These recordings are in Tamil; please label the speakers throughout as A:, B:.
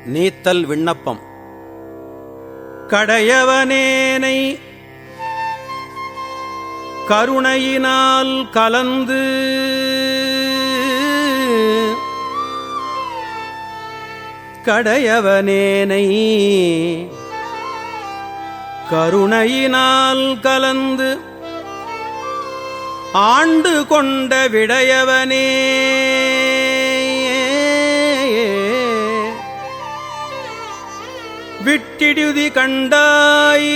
A: நீத்தல் விண்ணப்பம். கடையவனேனை கருணையினால் கலந்து கடையவனேனை கருணையினால் கலந்து ஆண்டு கொண்ட விடையவனே விட்டிடுதி கண்டாய்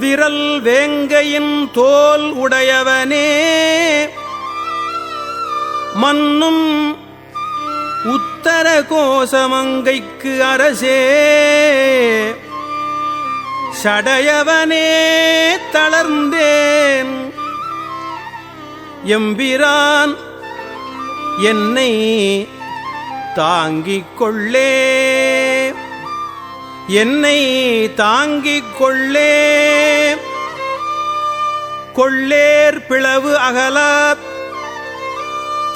A: விரல் வேங்கையின் தோல் உடையவனே மன்னும் உத்தர கோசமங்கைக்கு அரசே சடையவனே தளர்ந்தேன் எம்பிரான் என்னை தாங்கிக் கொள்ளே என்னை தாங்கிக் கொள்ளே கொள்ளேர் பிளவு அகலா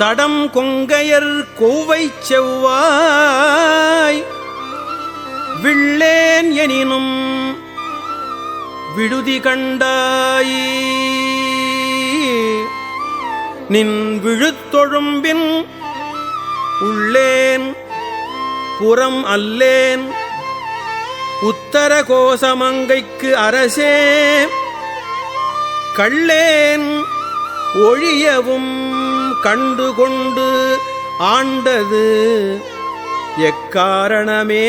A: தடம் கொங்கையர் கோவை செவ்வாய் விள்ளேன் எனினும் விடுதி கண்டாய் நின் விழுத்தொழும்பின் உள்ளேன் புறம் அல்லேன் உத்தர கோசமங்கைக்கு அரசே கள்ளேன் ஒழியவும் கண்டுகொண்டு ஆண்டது எக்காரணமே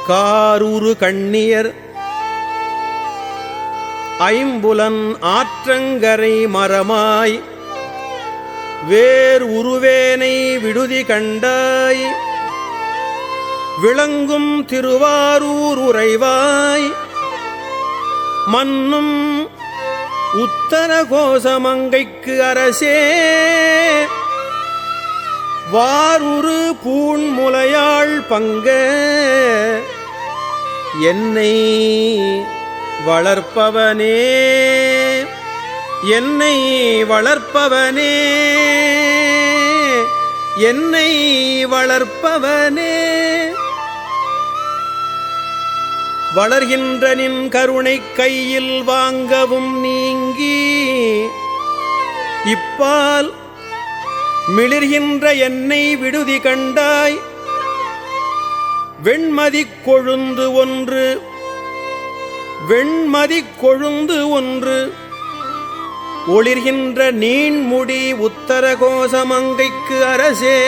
A: காரூறு கண்ணியர் ஐம்புலன் ஆற்றங்கரை மரமாய் வேர் உருவேனை விடுதி கண்டாய் விளங்கும் திருவாரூர் உறைவாய் மன்னும் உத்தர கோசமங்கைக்கு அரசே வாருரு பூண்முலையாள் பங்க என்னை வளர்ப்பவனே என்னை வளர்ப்பவனே என்னை வளர்ப்பவனே வளர்கின்ற நின் கருணை கையில் வாங்கவும் நீங்கி இப்பால் மிளிர்கின்ற என்னை விடுதி கண்டாய் வெண்மதிக் கொழுந்து ஒன்று வெண்மதிக் கொழுந்து ஒன்று ஒளிர்கின்ற நீண்முடி உத்தர கோசமங்கைக்கு அரசே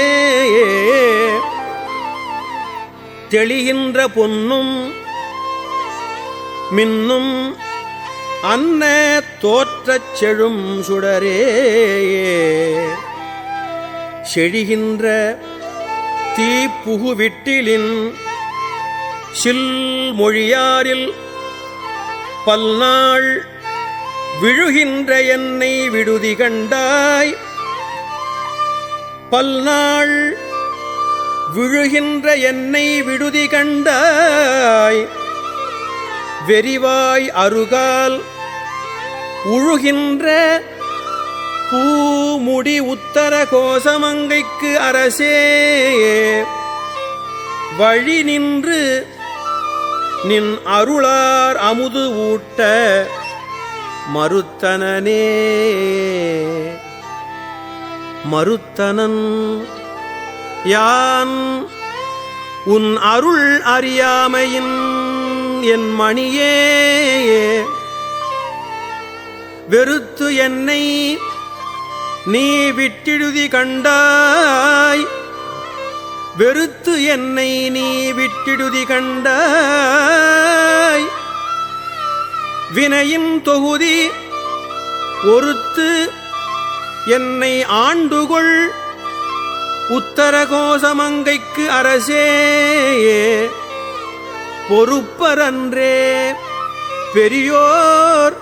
A: தெளிகின்ற பொன்னும் மின்னும் அன்ன தோற்றச் செழும் சுடரே செழிகின்ற தீப்புகுவிட்டிலின் சில் மொழியாரில் பல்நாள் விழுகின்ற என்னை விடுதி கண்டாய் பல்நாள் விழுகின்ற என்னை விடுதி கண்டாய் வெறிவாய் அருகால் உழுகின்ற பூமுடி உத்தர கோசமங்கைக்கு அரசே வழி நின்று நின் அருளார் அமுது ஊட்ட மறுத்தனனே மறுத்தனன் யான் உன் அருள் அறியாமையின் என் மணியே வெறுத்து என்னை நீ விட்டிடுதி கண்டாய் வெறுத்து என்னை நீ விட்டிடுதி கண்டாய் வினையின் தொகுதி ஒருத்து என்னை ஆண்டுகொள் உத்தர கோசமங்கைக்கு அரசே பொறுப்பரன்றே பெரியோர்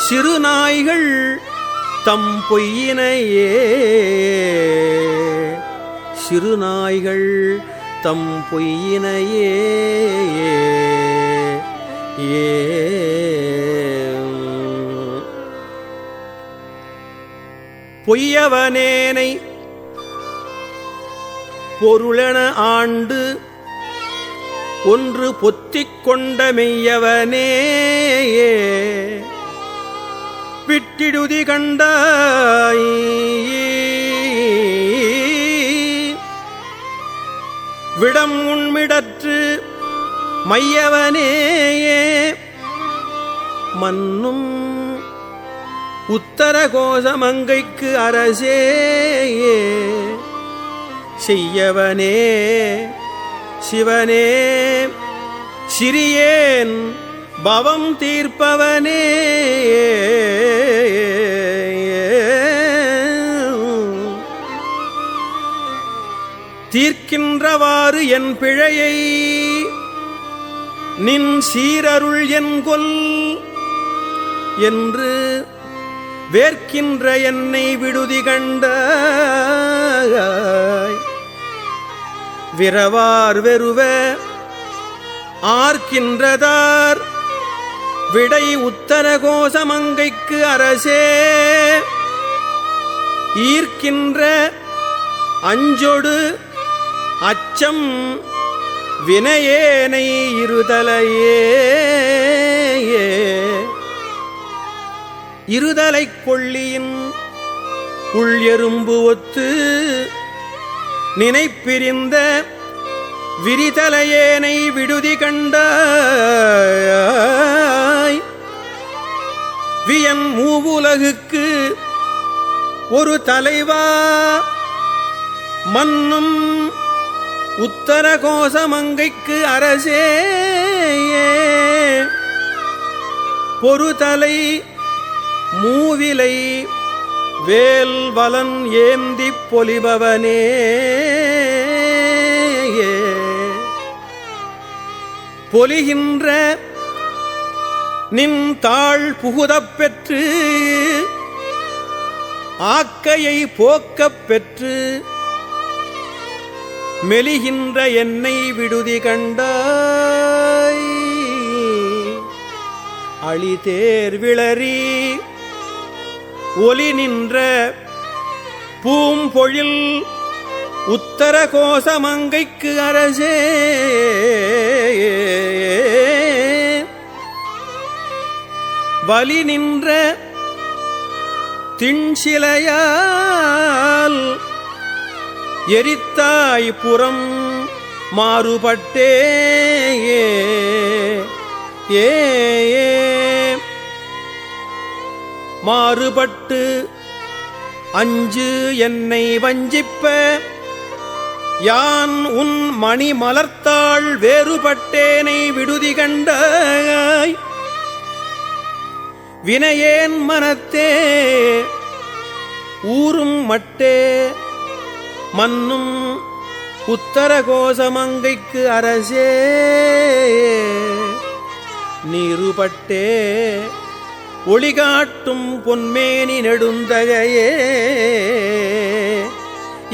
A: சிறுநாய்கள் தம் பொய்யினையே சிறுநாய்கள் தம் பொய்யினையே பொய்யவனேனை பொருளென ஆண்டு ஒன்று பொத்திக் கொண்ட மெய்யவனே விட்டிடுதி கண்டாய் விடம் உண்மிடற்று மையவனேயே மன்னும் உத்தர கோசமங்கைக்கு அரசேயே செய்யவனே சிவனே சிறியேன் பவம் தீர்ப்பவனே தீர்க்கின்றவாறு என் பிழையை நின் சீரருள் என்கொல் என்று வேர்க்கின்ற என்னை விடுதி கண்டாய் விரவார் வெறுவ ஆர்க்கின்றதார் விடை உத்தர கோசமங்கைக்கு அரசே ஈர்க்கின்ற அஞ்சொடு அச்சம் வினையேனை இருதலையே இருதலைக் கொள்ளியின் உள் எறும்பு ஒத்து நினைப்பிரிந்த விரிதலையேனை விடுதி கண்டாய் வியன் மூவுலகுக்கு ஒரு தலைவா மன்னும் உத்தர கோசமங்கைக்கு அரசே பொறுதலை மூவிலை வேல் வலன் ஏந்திப் பொலிபவனே பொலிகின்ற நின் தாழ் புகுதப் பெற்று ஆக்கையை போக்கப் பெற்று மெலிகின்ற என்னை விடுதி கண்டாய் அழிதேர் விளரி ஒலி நின்ற பூம்பொழில் உத்தர கோசமங்கைக்கு அரசே வலி நின்ற திண்சிலையால் எரித்தாய் புறம் மாறுபட்டே மாறுபட்டு அஞ்சு என்னை வஞ்சிப்ப யான் உன் மணி மலர்த்தாள் வேறுபட்டேனை விடுதி கண்டாய் வினையேன் மனத்தே ஊரும் மட்டே மன்னும் உத்தர கோசமங்கைக்கு அரசே நீருபட்டே ஒளிகாட்டும் பொன்மேனி நெடுந்தகையே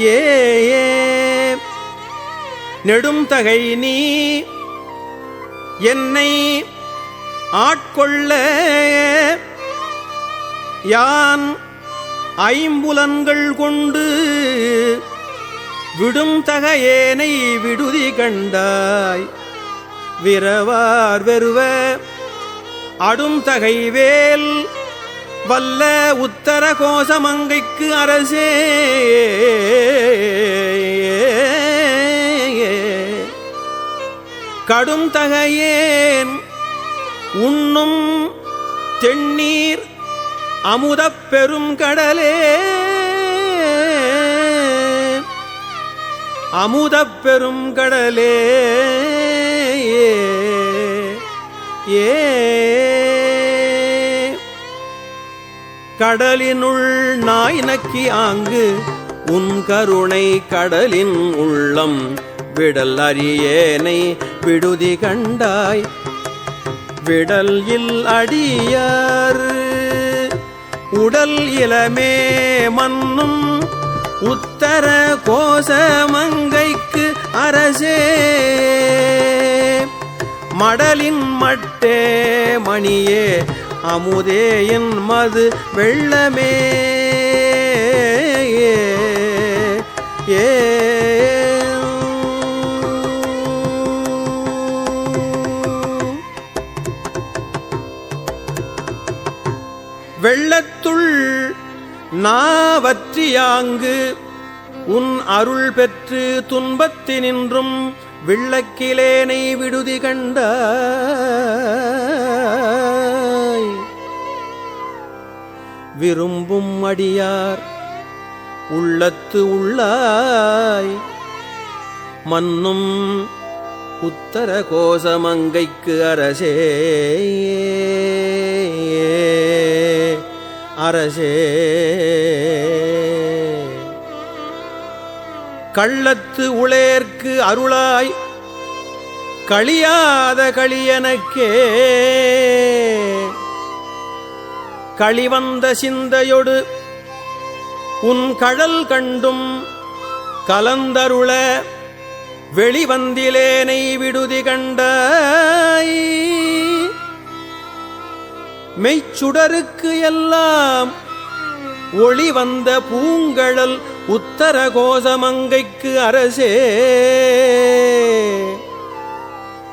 A: ஏ நெடுந்தகை நீ என்னை ஆட்கொள்ள யான் ஐம்புலன்கள் கொண்டு விடும் தகையேனை விடுதி கண்டாய் விரவார் வெறுவ அடும் தகைவேல் வல்ல உத்தர கோசமங்கைக்கு அரசே கடும் தகையேன் உண்ணும் தென்னீர் அமுதப் பெரும் கடலே அமுதப் பெரும் கடலே ஏ கடலினுள் நாய் நக்கி ஆங்கு உன் கருணை கடலின் உள்ளம் விடல் அறியேனை விடுதி கண்டாய் விடல் இல் அடியார் உடல் இளமே மன்னும் உத்தர கோசமங்கைக்கு அரசே மடலின் மட்டே மணியே அமுதேயின் மது வெள்ளமே ஏ வெள்ளத்துள் நாவற்றியாங்கு உன் அருள் பெற்று துன்பத்தினின்றும் விள்ளக்கிலேனை விடுதி கண்டாய். விரும்பும் அடியார் உள்ளத்து உள்ளாய் மன்னும் உத்தர கோசமங்கைக்கு அரசே அரசே. கள்ளத்து உளேற்கு அருளாய் களியாத களியனக்கே களிவந்த சிந்தையொடு உன் கழல் கண்டும் கலந்தருள வெளிவந்திலேனை விடுதி கண்டாய். மெய்ச்சுடருக்கு எல்லாம் ஒளி வந்த பூங்கழல் உத்தர கோசமங்கைக்கு அரசே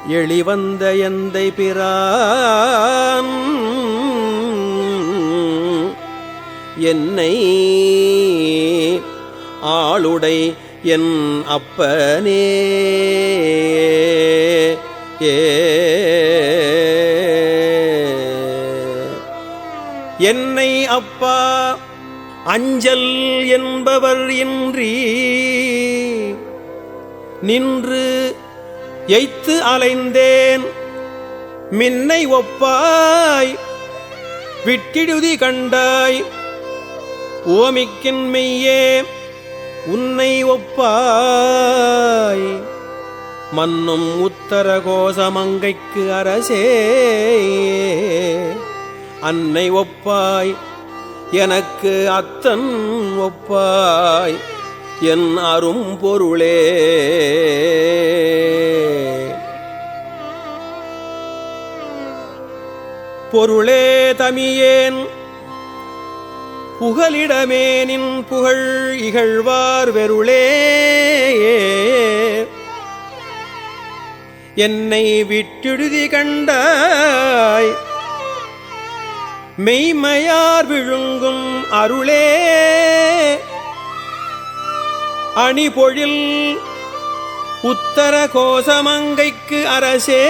A: எளிவந்த எந்தை பிரான் என்னை ஆளுடை என் அப்பனே என்னை அப்பா அஞ்சல் என்பவர் இன்றி நின்று எய்த்து அலைந்தேன் மின்னை ஒப்பாய் விட்டிடுதி கண்டாய். ஓமிக்கின் மெய்யே உன்னை ஒப்பாய் மன்னும் உத்தர கோசமங்கைக்கு அரசே அன்னை ஒப்பாய் எனக்கு அத்தன் ஒப்பாய் என் அரும் பொருளே. பொருளே தமியேன் புகலிடமேனின் புகழ் இகழ்வார் வெருளே என்னை விட்டிடுதி கண்டாய் மெய்மையார் விழுங்கும் அருளே அணிபொழில் உத்தர கோசமங்கைக்கு அரசே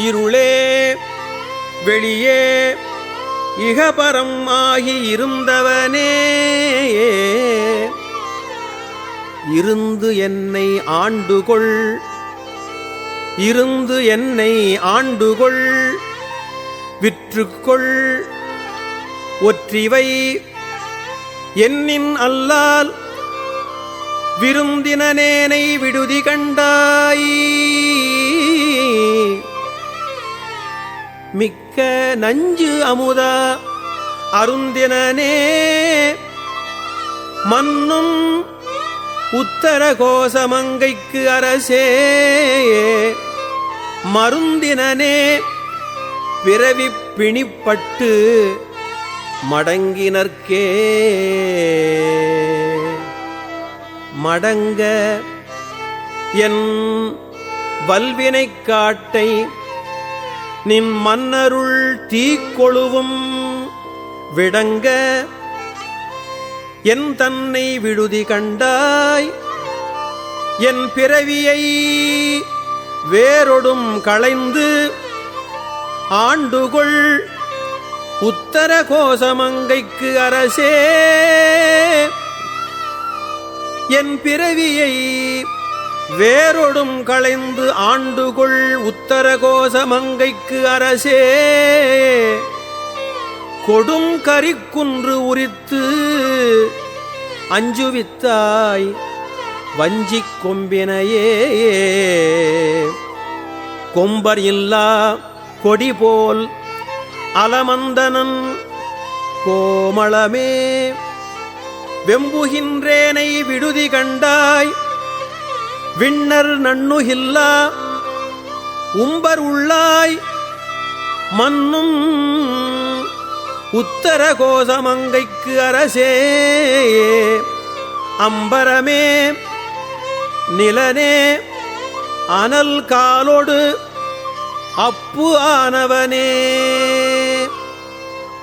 A: இருளே வெளியே இகபரம் ஆகி இருந்தவனே இருந்து என்னை ஆண்டுகொள் இருந்து என்னை ஆண்டுகொள் விற்றுக்கொள் ஒற்றிவை என்னின் அல்லால் விருந்தினனேனை விடுதி கண்டாய். மிக்க நஞ்சு அமுதா அருந்தினனே மன்னும் உத்தர கோசமங்கைக்கு அரசே மருந்தினனே பிறவி பிணிப்பட்டு மடங்கினர்க்கே மடங்க என் வல்வினைக் காட்டை நின் மன்னருள் தீக்கொழுவும் விடங்க என் தன்னை விடுதி கண்டாய். என் பிறவியை வேரொடும் களைந்து ஆண்டுகொள் உத்தர கோசமங்கைக்கு அரசே என் பிறவியை வேரொடும் களைந்து ஆண்டுகொள் உத்தர கோசமங்கைக்கு அரசே கொடும் கரிக்குன்று உரித்து அஞ்சுவித்தாய் வஞ்சிக் கொம்பினையே கொம்பர் இல்லா கொடிபோல் அலமந்தனன் கோமளமே வெம்புகின்றேனை விடுதி கண்டாய். விண்ணர் நண்ணுகில்லா உம்பர் உள்ளாய் மன்னும் உத்தர கோசமங்கைக்கு அரசே அம்பரமே நிலனே அனல் காலோடு அப்பு ஆனவனே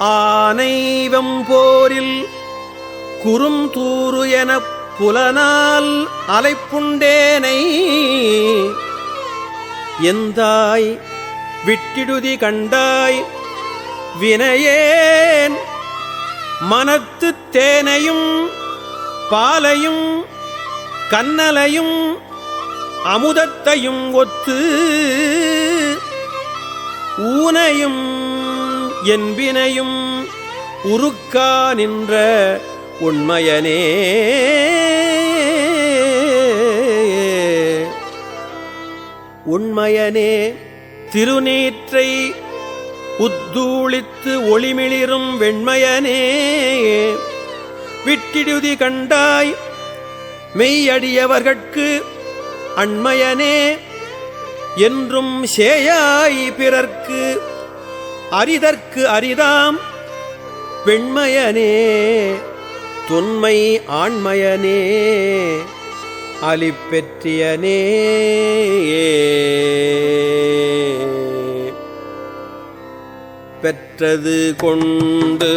A: ஆனைவம் போரில் குறுந்தூறு எனப் புலனால் அலைப்புண்டேனை எந்தாய் விட்டிடுதி கண்டாய் வினையேன் மனத்துத் தேனையும் பாலையும் கன்னலையும் அமுதத்தையும் ஒத்து ஊனையும் என்பினையும் உருக்கா நின்ற உண்மையனே உண்மையனே திருநீற்றை உத்தூளித்து ஒளிமிளிரும் வெண்மையனே விட்டிடுதி கண்டாய் மெய்யடியவர்கட்கு அண்மையனே என்றும் சேயாய் பிறர்க்கு அரிதற்கு அரிதாம் பெண்மையனே தொன்மை ஆண்மையனே அலிப்பெற்றியனே பெற்றது கொண்டு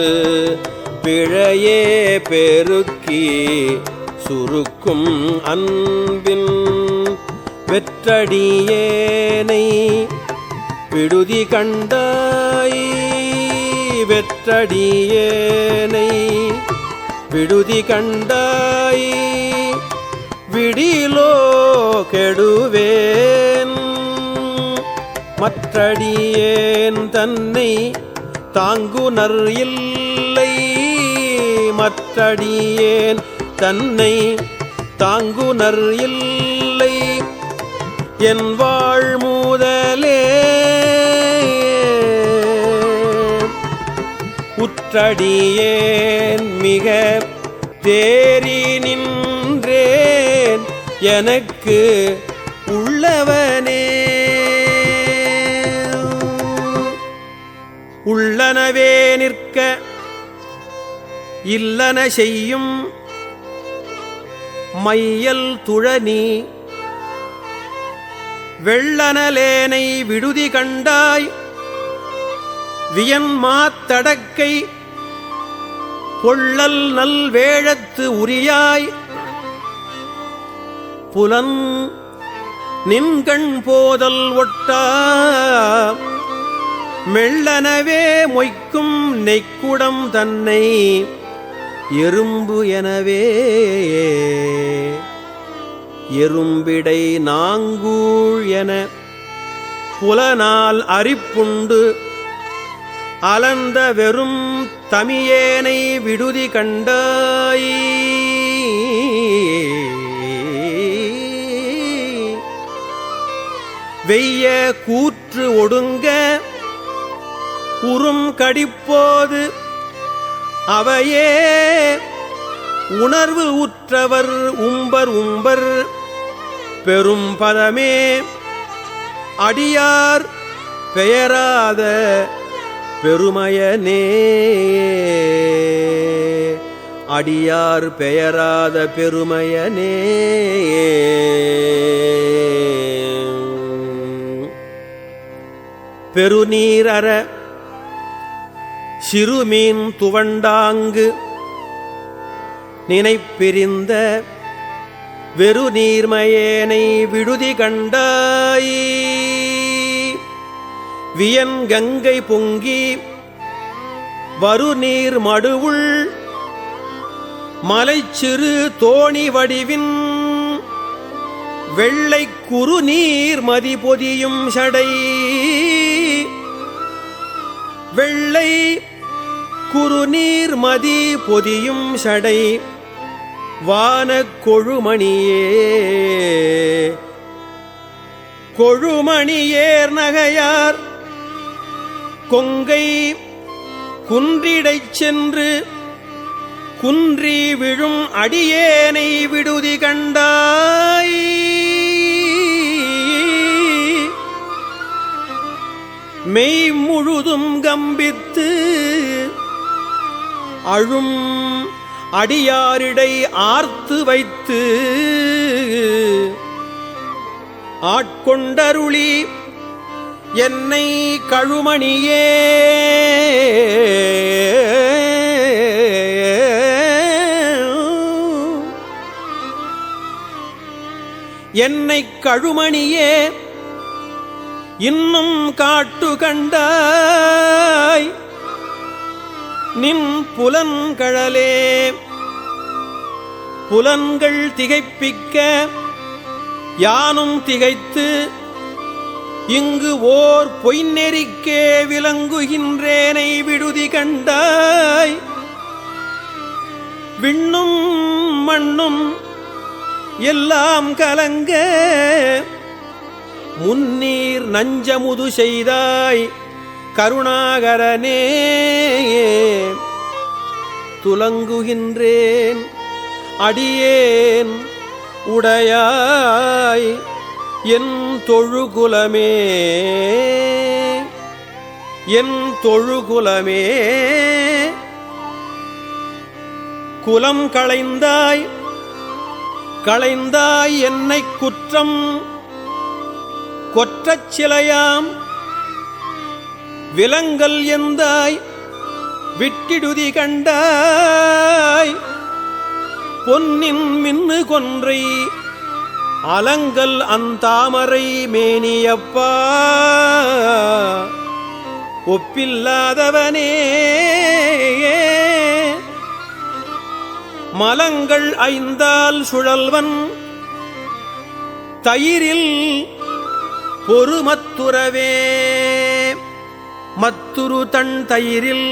A: பிழையே பெருக்கி சுருக்கும் அன்பின் வெற்றடியேனை விடுதி கண்டாய் வெற்றடியேனை விடுதி கண்டாய் விடிலோ கெடுவேன் மற்றடியேன் தன்னை தாங்குனர் இல்லை மற்றடியேன் தன்னை தாங்குனர் இல்லை என் வாழ் முதலே உற்றடியேன் மிக தேறி நின்றேன் எனக்கு உள்ளவனே உள்ளனவே நிற்க இல்லன செய்யும் மையல் துழனி வெள்ளனலேனை விடுதி கண்டாய் வியன்மாத்தடக்கை பொள்ளல் நல் வேழத்து உரியாய் புலன் நின்கண் போதல் ஒட்டா மெள்ளனவே மொய்க்கும் நெய்க்குடம் தன்னை எறும்பு எனவே எறும்பிடை நாங்கூழ் என புலனால் அரிப்புண்டு அலந்த வெறும் தமியேனை விடுதி கண்டாய் வெய்ய கூற்று ஒடுங்க உறும் கடிப்போது அவையே உணர்வு உற்றவர் உம்பர் பெரும் பதமே அடியார் பெயராத பெருமையனே அடியார் பெயராத பெருமையனே பெருநீரற சிறுமீன் துவண்டாங்கு நினைப்பிரிந்த வெறு நீர்மையேனை விடுதி கண்டாய் வியன் கங்கை பொங்கி வருநீர் மடுவுள் மலைச்சிறு தோணி வடிவின் வெள்ளை குறுநீர் மதி பொதியும் சடை வெள்ளை குறுநீர் மதி பொதியும் சடை வானக் கொழுமணியே கொழுமணியேர் நகையார் கொங்கை குன்றிடைச் சென்று குன்றி விழும் அடியேனை விடுதி கண்டாய் மெய் முழுதும் கம்பித்து அழும் அடியாரிடை ஆர்த்து வைத்து ஆட்கொண்டருளி என்னை கழுமணியே என்னை கழுமணியே இன்னும் காட்டு கண்டாய் நின் புலன்கழலே புலன்கள் திகைப்பிக்க யானும் திகைத்து இங்கு ஓர் பொய்நெறிக்கே விளங்குகின்றேனை விடுதி கண்டாய் விண்ணும் மண்ணும் எல்லாம் கலங்க முன்னீர் நஞ்சமுது செய்தாய் கருணாகரனே துலங்குகின்றேன் அடியேன் உடையாய் என் தொழுகுலமே என் தொழுகுலமே குலம் களைந்தாய் களைந்தாய் என்னை குற்றம் கொற்றச் சிலையாம் விலங்கல் எந்தாய் விட்டிடுதி கண்டாய் பொன்னின் மின்னு கொன்றை அலங்கல் அந்தாமரை மேனியப்பா ஒப்பில்லாதவனே மலங்கள் ஐந்தால் சுழல்வன் தயிரில் பொறுமத்துறவே மத்துரு தன் தயிரில்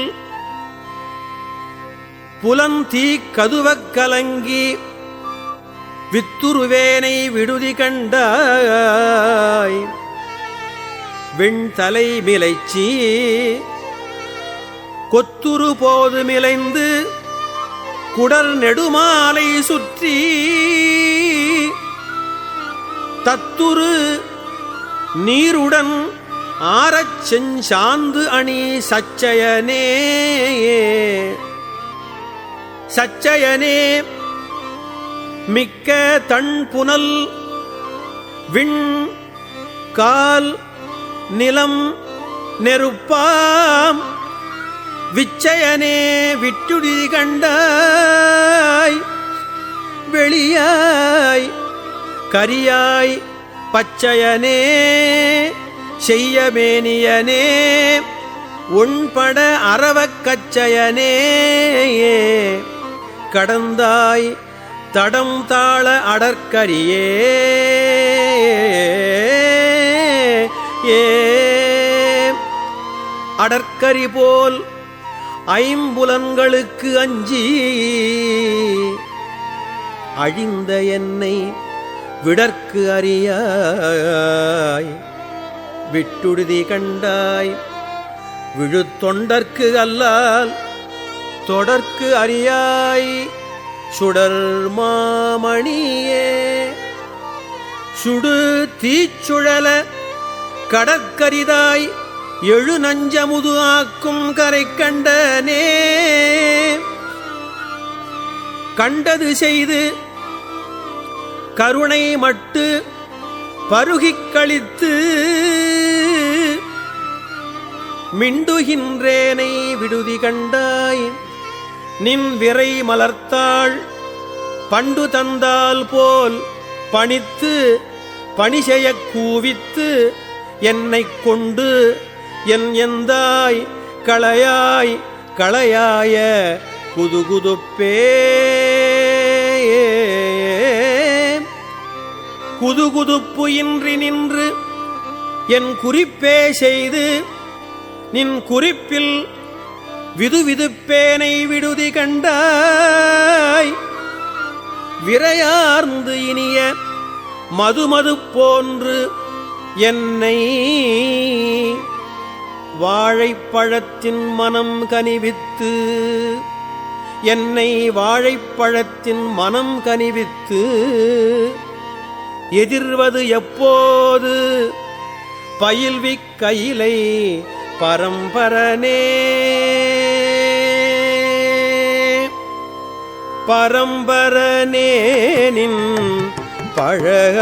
A: புலந்தீ கதுவக் கலங்கி வித்துருவேனை விடுதி கண்டாய் வெண்தலை மிலைச்சி கொத்துரு போது மிலைந்து குடல் நெடுமாலை சுற்றி தத்துரு நீருடன் ஆரச் செஞ்சாந்து அணி சச்சயனே சச்சயனே மிக்க தன் புனல் விண் கால் நிலம் நெருப்பாம் விச்சயனே விட்டுடி கண்டாய் வெளியாய் கரியாய் பச்சயனே செய்யமேனியனே உண்பட அரவக் கச்சயனே கடந்தாய் தடம் தாள அடற்கரியே அடற்கரி போல் ஐம்புலன்களுக்கு அஞ்சி அழிந்த என்னை விடற்கு அறியாய் விட்டுடுதி கண்டாய் விழுத்தொண்டற்கு அல்லால் தொடர்க்கு அறியாய் சுடர் மாமணியே சுடு தீச்சுழல கடற்கரிதாய் எழு நஞ்சமுது ஆக்கும் கரை கண்டனே கண்டது செய்து கருணை மட்டு பருகிக் கழித்து மிண்டுகின்றேனை விடுதி கண்டாய் நின் விரை மலர்த்தாள் பண்டு தந்தால் போல் பணித்து பணிசெயக் கூவித்து என்னைக் கொண்டு என் எந்தாய் களையாய் களையாய குதுகுதுப்பே குதுகுதுப்பு இன்றி நின்று என் குறிப்பே செய்து நின் குறிப்பில் விதுவிதுப்பேனை விடுதி கண்டாய் விரையார்ந்து இனிய மதுமது போன்று என்னை வாழைப்பழத்தின் மனம் கனிவித்து என்னை வாழைப்பழத்தின் மனம் கனிவித்து எதிர்வது எப்போது பயில்விக் கையிலை பரம்பரனே பரம்பரனேனின் பழகடியாரோடும்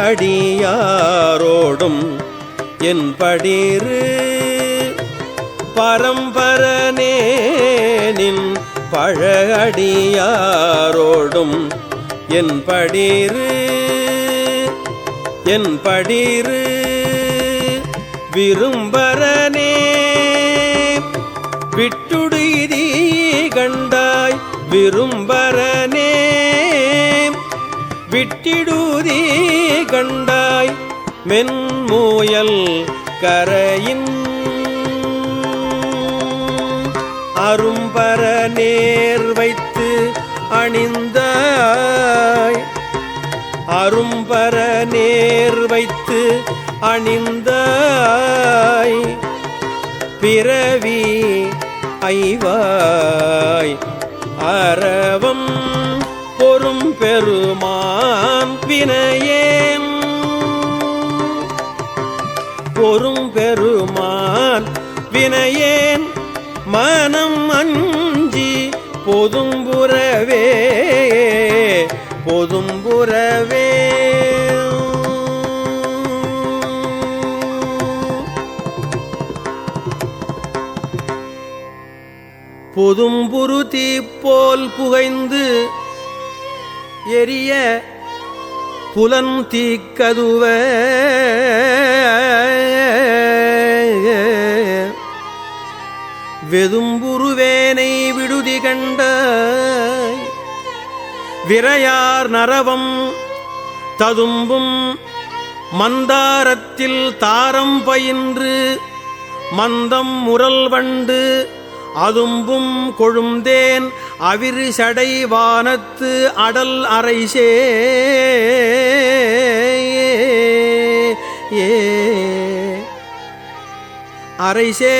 A: என் படிரு பரம்பரனேனின் பழகடியாரோடும் என் படிரு விரும்பரனே விட்டுடு இதீ கண்டாய் விரும்பரனே விட்டிடுதீ கண்டாய் மென்மூயல் கரையின் அரும்பர நேர் வைத்து அணிந்தாய் அரும்பர நேர் வைத்து அணிந்தாய் பிறவி ஐவாய் அரவம் பொறும் பெருமான் வினையேன் பொறும் பெருமான் வினையேன் மனம் அஞ்சி பொதும்புறவே பொதும்புறவே பொதும்புரு தீப்போல் புகைந்து எரிய புலன் தீக்கதுவ வெதும்புருவேனை விடுதி கண்டாய் விரையார் நரவம் ததும்பும் மந்தாரத்தில் தாரம் பயின்று மந்தம் முரல் வண்டு அதும்பும் கொழுந்தேன் அவிரு சடை வானத்து அடல் அரைசே அரைசே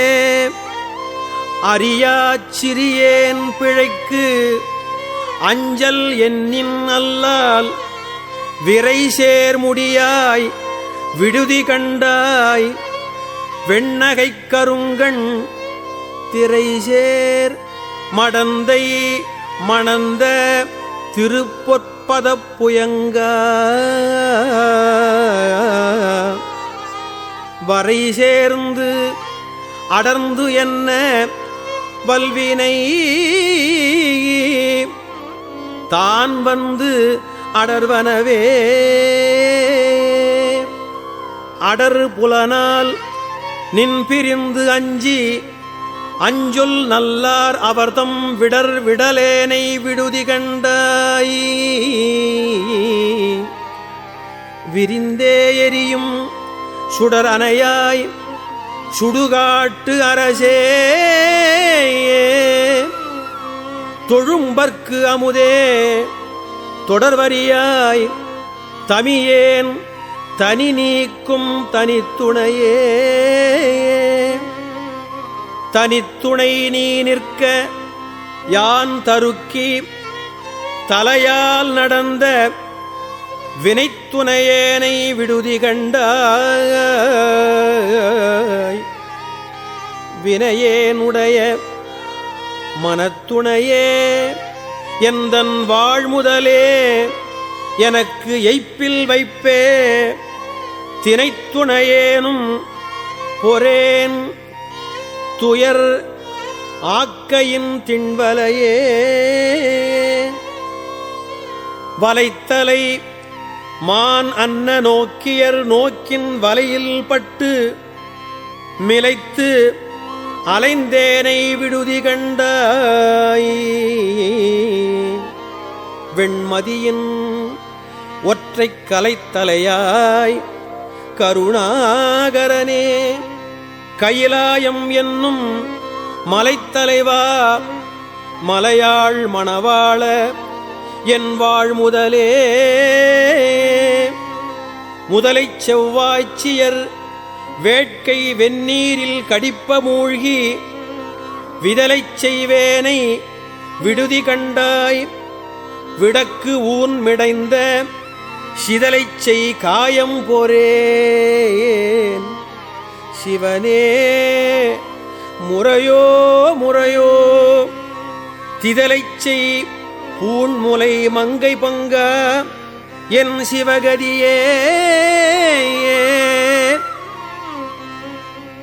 A: அறியாச் சிறியேன் பிழைக்கு அஞ்சல் என்னின் அல்லால் விரை சேர்முடியாய் விடுதி கண்டாய் வெண்ணகைக் கருங்கண் திரைசேர் மடந்தை மணந்த திருப்பொற்பதப் புயங்க வரை சேர்ந்து அடர்ந்து என்ன வல்வினை தான் வந்து அடர்வனவே அடர் புலனால் நின் பிரிந்து அஞ்சி அஞ்சொல் நல்லார் அவர்தம் விடர் விடலேனை விடுதி கண்டாய் விரிந்தே எரியும் சுடர் அணையாய் சுடுகாட்டு அரசே தொழும்பர்க்கு அமுதே தொடர்வரியாய் தமியேன் தனி நீக்கும் தனித்துணையே தனித்துணை நீ நிற்க யான் தருக்கி தலையால் நடந்த வினைத்துணையேனை விடுதி கண்டாய் வினையேனுடைய மனத்துணையே எந்தன் வாழ்முதலே எனக்கு எய்ப்பில் வைப்பே தினைத்துணையேனும் பொறேன் துயர் ஆக்கையின் திண்வலையே வலைத்தலை மான் அன்ன நோக்கியர் நோக்கின் வலையில் பட்டு மிலைத்து அலைந்தேனை விடுதி கண்டாய் வெண்மதியின் ஒற்றைக் கலைத்தலையாய் கருணாகரனே கையிலாயம் என்னும் மலைத்தலைவா மலையாள் மணவாள என் வாழ் முதலே முதலைச் செவ்வாய்ச்சியர் வேட்கை வெந்நீரில் கடிப்ப மூழ்கி விதலைச் செய்வேனை விடுதி கண்டாய் விடக்கு ஊன் மிடைந்த சிதலைச் செய் காயம் போரேன் சிவனே முறையோ முறையோ திதலைச் செய் பூண்முலை மங்கை பங்க என் சிவகதியே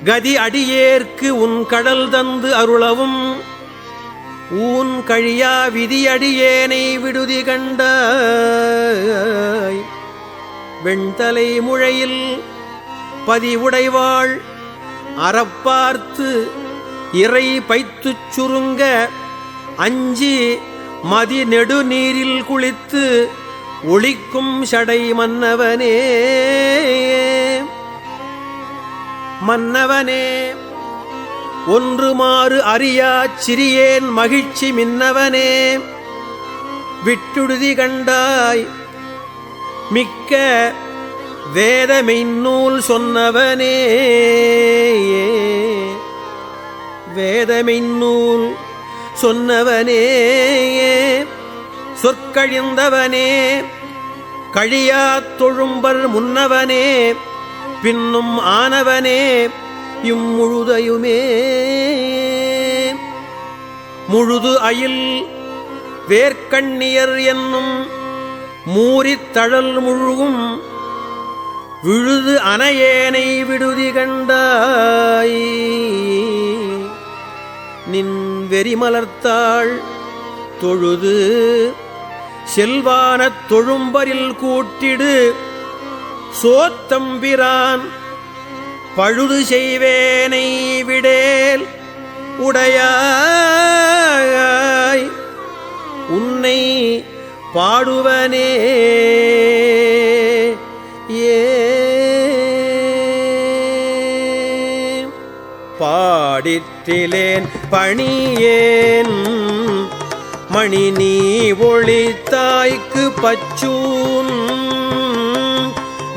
A: கதி அடியேற்கு உன் கடல் தந்து அருளவும் ஊன் கழியா விதியடியேனை விடுதி கண்டாய். வெண்தலை முழையில் பதிவுடைவாள் அறப்பார்த்து இறை பைத்துச் சுருங்க அஞ்சி மதி நெடுநீரில் குளித்து ஒளிக்கும் சடை மன்னவனே மன்னவனே ஒன்று மாறு அறியாச் சிறியேன் மகிழ்ச்சி மின்னவனே விட்டுடுதி கண்டாய் மிக்க வேதமெய்நூல் சொன்னவனே வேதமெய்நூல் சொன்னவனே சொற்கழிந்தவனே கழியாத் தொழும்பர் முன்னவனே பின்னும் ஆனவனே இம்முழுதையுமே முழுது அயில் வேர்க்கண்ணியர் என்னும் மூரித்தழல் முழுகும் விழுது அனையேனை விடுதி கண்டாய். நின் வெறிமலர்த்தாள் தொழுது செல்வானத் தொழும்பரில் கூட்டிடு சோத்தம்பிரான் பழுது செய்வேனை விடேல் உடையாய் உன்னை பாடுவனே ஏ பாடிற்றிலேன் பணியேன் மணி நீ ஒளித்தாய்க்கு பச்சூன்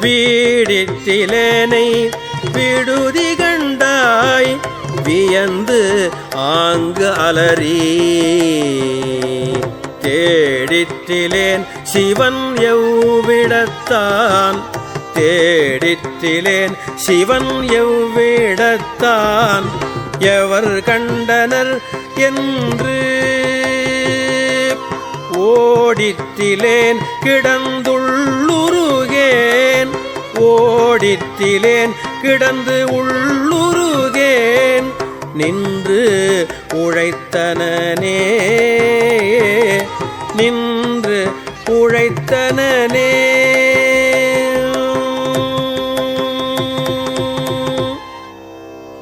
A: வீடிற்றிலேனை விடுதி கண்டாய் வியந்து ஆங்கு அலறி தேடிற்றிலேன் சிவன் எவ்விடத்தான் தேடிற்றிலேன் சிவன் எவ்விடத்தான் எவர் கண்டனர் என்று ஓடிற்றிலேன் கிடந்துள்ளுருகேன் ஓடிற்றிலேன் கிடந்து உள்ளுருகேன் நின்று உழைத்தனனே நின்று உழைத்தனனே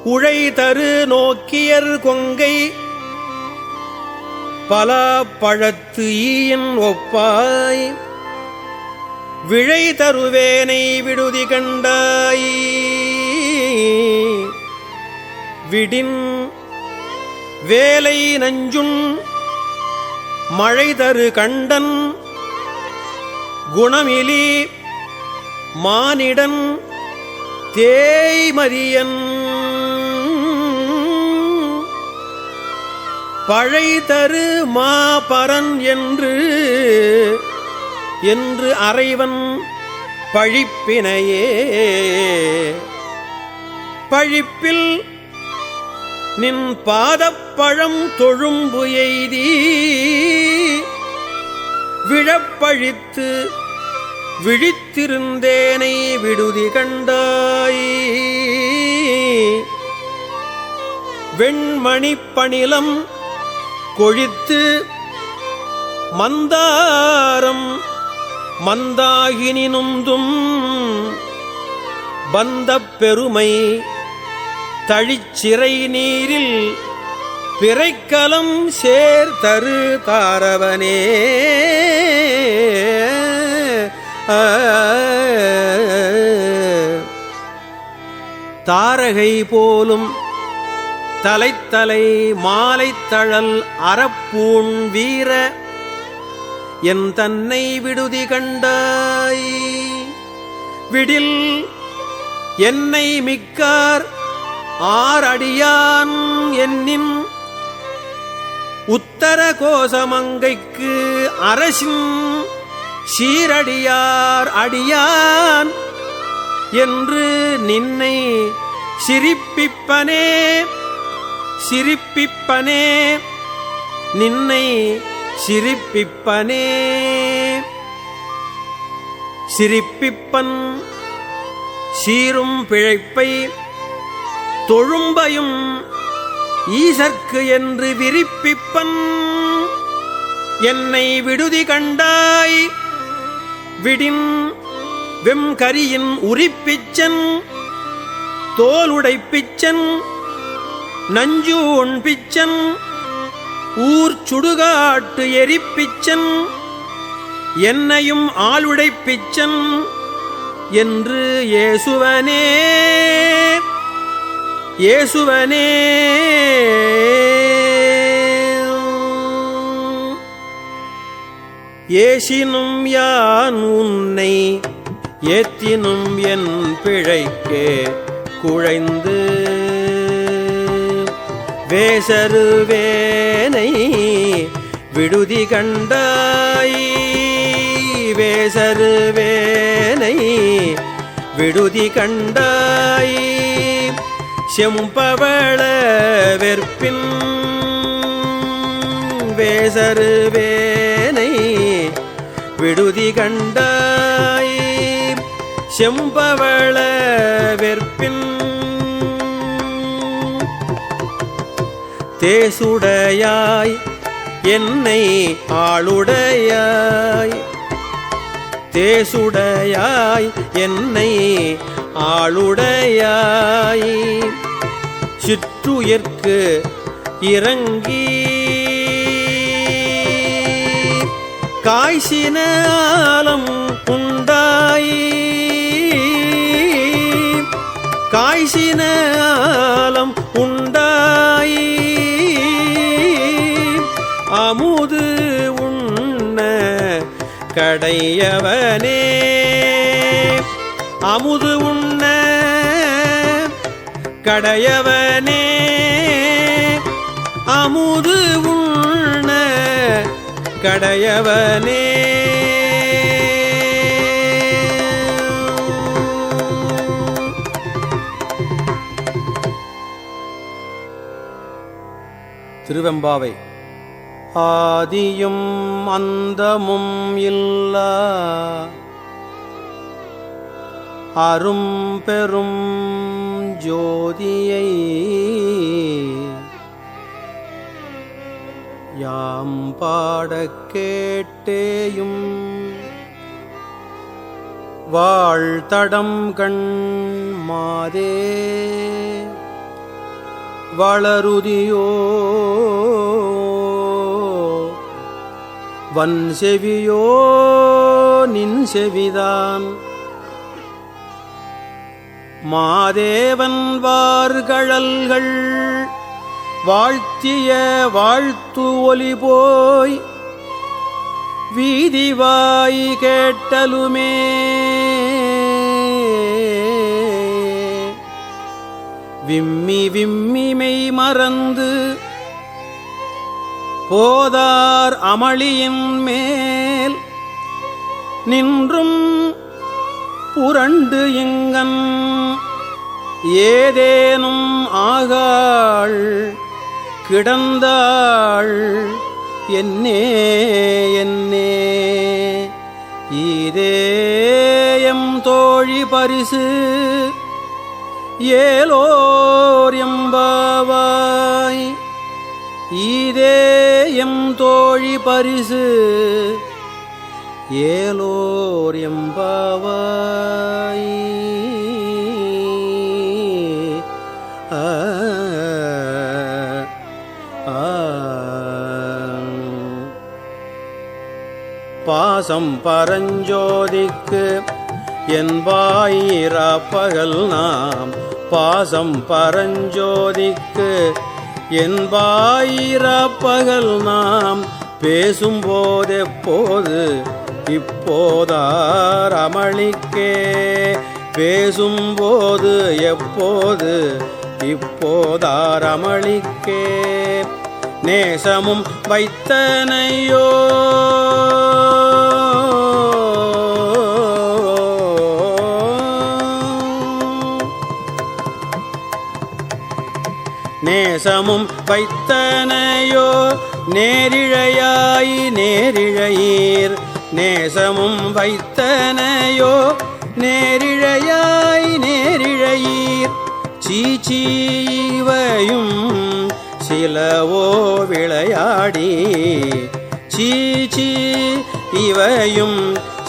A: உழை தரு நோக்கியர் கொங்கை பல பழத்து ஈயின் ஒப்பாய் விழை தருவேனை விடுதி கண்டாய் விடின் வேலை நஞ்சுன் மழை தரு கண்டன் குணமிலி மானிடன் தேய்மதியன் பழை தரு மாபரன் என்று அறைவன் பழிப்பினையே பழிப்பில் நின் பாதப்பழம் தொழும்பு எய்தி விழப்பழித்து விழித்திருந்தேனை விடுதி கண்டாய் வெண்மணிப் பணிலம் கொழித்து மந்தாரம் மந்தாகினினுந்தும் பந்தப் பெருமை தழிச்சிறை நீரில் பிறைக்கலம் சேர்தரு தாரவனே தாரகை போலும் தலைத்தலை மாலைத்தழல் அறப்பூண் வீர என் தன்னை விடுதி கண்டாய் விடில் என்னை மிக்கார் ஆரடியான் என்னின் உத்தர கோசமங்கைக்கு அரசின் சீரடியார் அடியான் என்று நின்னை சிரிப்பிப்பனே சிரிப்பிப்பனே நின்னை சிரிப்பிப்பனே சிரிப்பிப்பன் சீரும் பிழைப்பை தொழும்பையும் ஈசற்கு என்று விரிப்பிப்பன் என்னை விடுதி கண்டாய் விடின் வெம்கரியின் உரிப்பிச்சன் தோலுடைப்பிச்சன் நஞ்சு ஒன்பிச்சன் ஊர் சுடுகாட்டு எரிப்பிச்சன் என்னையும் ஆளுடைப்பிச்சன் என்று ஏசுவனே ஏசுவனே ஏசினும் யான் உன்னை ஏத்தினும் என் பிழைக்கே குழைந்து வேசருவேனை விடுதி கண்டாய் வேசருவேனை விடுதி கண்டாய் செம்பவள வெற்பின் வேசருவேனை விடுதி கண்டாய் செம்பவள வெற்பின் தேசுடையாய் என்னை ஆளுடையாய் தேசுடையாய் என்னை ஆளுடையாய் சிற்றுயிர்க்கு இறங்கி காய்ச்சினாலம் உண்டாய் காய்ச்சினாலம் உண்டாய் அமுது உண்ண கடையவனே அமுது உண்ண கடையவனே அமுது உண்ண கடையவனே திருவெம்பாவை. ஆதியும் அந்தமும் இல்லா அரும் பெரும் ஜோதியை யாம் பாடக் கேட்டேயும் வாழ்த்தடம் கண் மாதே வளருதியோ வன் செவியோ நின் செவிதான் மாதேவன் வார்கழல்கள் வாழ்த்திய வாழ்த்து ஒலி போய் வீதிவாய் கேட்டலுமே விம்மி விம்மி மெய் மறந்து போதார் அமளியின் மேல் நின்றும் புரண்டு இங்கன் ஏதேனும் ஆகாள் கிடந்தாள் என்னே என்னே ஈரேயம் தோழி பரிசு ஏலோர் எம்பாவாய் ஈரேயம் தோழி பரிசு ஏலோர் எம்பாவாய். பாசம் பரஞ்சோதிக்கு என்பாயிரப்பகல் நாம் பாசம் பரஞ்சோதிக்கு என்பாயிரப்பகல் நாம் பேசும்போதெப்போது இப்போதார் அமளிக்கே பேசும்போது எப்போது இப்போதார் அமளிக்கே நேசமும் வைத்தனையோ நேசமும் வைத்தனையோ நேரிழையாய் நேரிழையீர் நேசமும் வைத்தனையோ நேரிழையாய் நேரிழையீர் சீச்சீவையும் சிலவோ விளையாடி சீச்சி இவையும்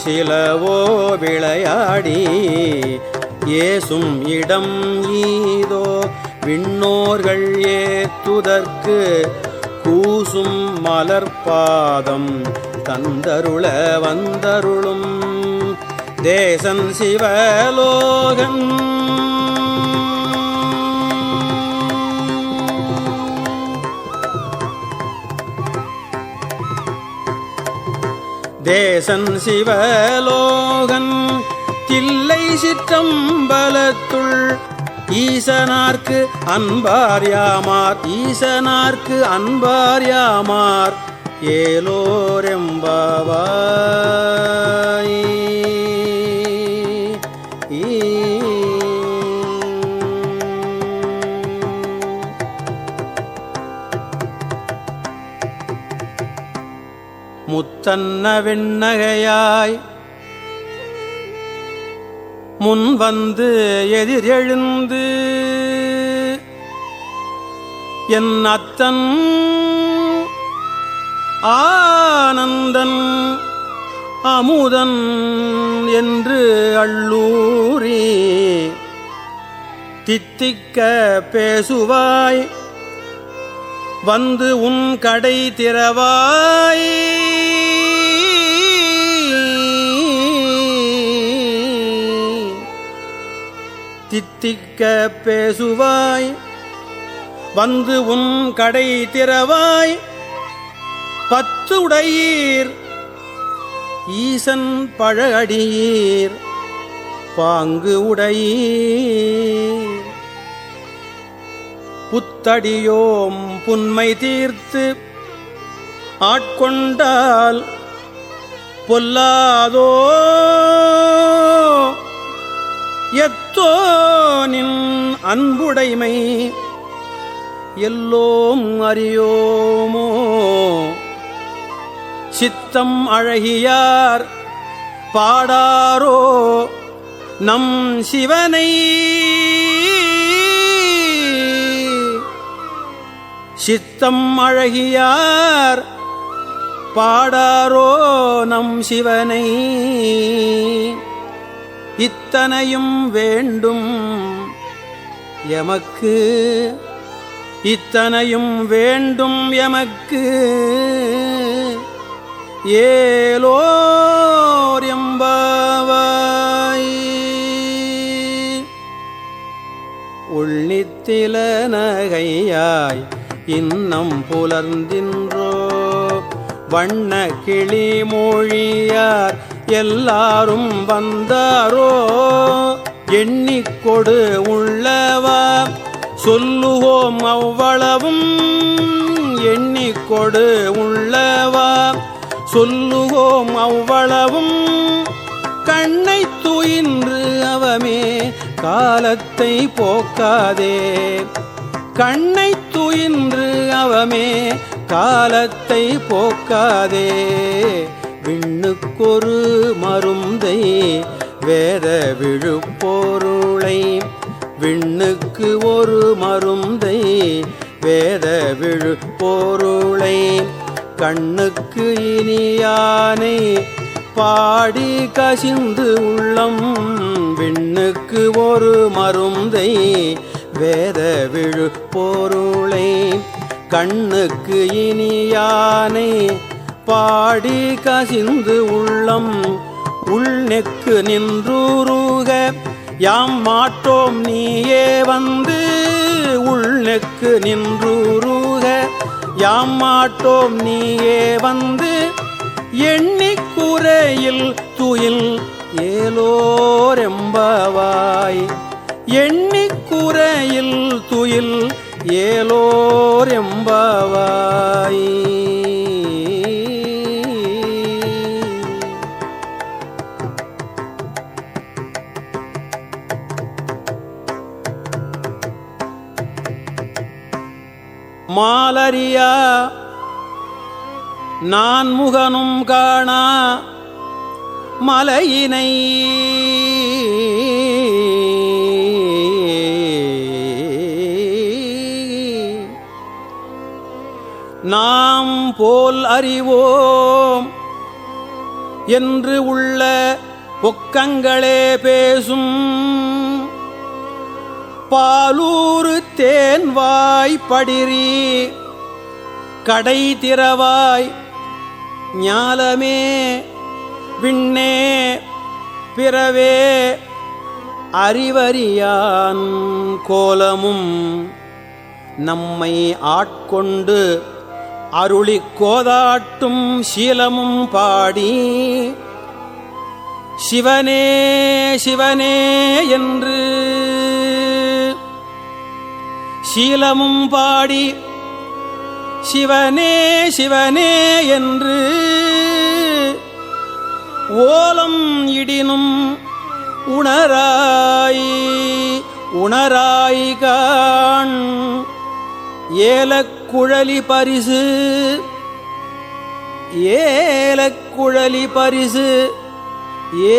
A: சிலவோ விளையாடி ஏசும் இடம் ஈதோ விண்ணோர்கள் ஏத்துதற்கு கூசும் மலர்பாதம் தந்தருள வந்தருளும் தேசன் சிவலோகன் தேசன் சிவலோகன் தில்லை சிற்றம்பலத்துள் ஈசனார்க்கு அன்பார் யாமார் ஈசனார்க்கு அன்பார் யாமார் ஏலோரெம்பாவாய். முத்தன்ன வெண்ணகையாய் முன் வந்து எதிர் எழுந்து என் அத்தன் ஆனந்தன் அமுதன் என்று அள்ளூரி தித்திக்க பேசுவாய் வந்து உன் கடை திறவாய். தித்திக்க பேசுவாய் வந்து உன் கடை திறவாய். பத்து உடையீர் ஈசன் பழஅடியீர் பாங்கு உடையீர். புத்தடியோம் புன்மை தீர்த்து ஆட்கொண்டால் பொல்லாதோ எத்தோ நின் அன்புடைமை எல்லோம் அறியோமோ. சித்தம் அழகியார் பாடாரோ நம் சிவனை. சித்தம் அழகியார் பாடாரோ நம் சிவனை. இத்தனையும் வேண்டும் எமக்கு இத்தனையும் வேண்டும் எமக்கு ஏலோர் எம்பாவாய். உள்நித்தில நகையாய் இன்னம் புலர்ந்தின்றோ வண்ண கிளி மொழியார் எல்லாரும் வந்தாரோ. எண்ணிக்கொடு உள்ளவா சொல்லுவோம் அவ்வளவும் எண்ணிக்கொடு உள்ளவா சொல்லுவோம் அவ்வளவும். கண்ணை துயின்று அவமே காலத்தை போக்காதே கண்ணை துயின்று அவமே காலத்தை போக்காதே. விண்ணுக்கொரு மருந்தை வேத விழுப்பொருளை விண்ணுக்கு ஒரு மருந்தை வேத விழுப்பொருளை கண்ணுக்கு இனியானை பாடி கசிந்து உள்ளம். விண்ணுக்கு ஒரு மருந்தை வேத விழுப்பொருளை கண்ணுக்கு இனியானை பாடி கசிந்து உள்ளம். உள்நெக்கு நின்றுருக யாம் மாட்டோம் நீயே வந்து. உள்நெக்கு நின்றுருக யாம் மாட்டோம் நீயே வந்து. எண்ணிக்குறையில் துயில் ஏலோரெம்பாவாய். எண்ணிக்குறையில் துயில் ஏலோரெம்பாவாய். மாலரியா நான் முகனும் காணா மலையினை நாம் போல் அறிவோம் என்று உள்ள பொக்கங்களே பேசும் பாலூரு தேன்வாய் படிரி கடை திறவாய் ஞாலமே விண்ணே பிறவே அறிவறியான் கோலமும் நம்மை ஆட்கொண்டு அருளிக் கோதாட்டும் சீலமும் பாடி சிவனே சிவனே என்று சீலமும் பாடி சிவனே சிவனே என்று ஓலம் இடினும் உணராய் உணராய் காண் ஏலக்குழலி பரிசு ஏலக்குழலி பரிசு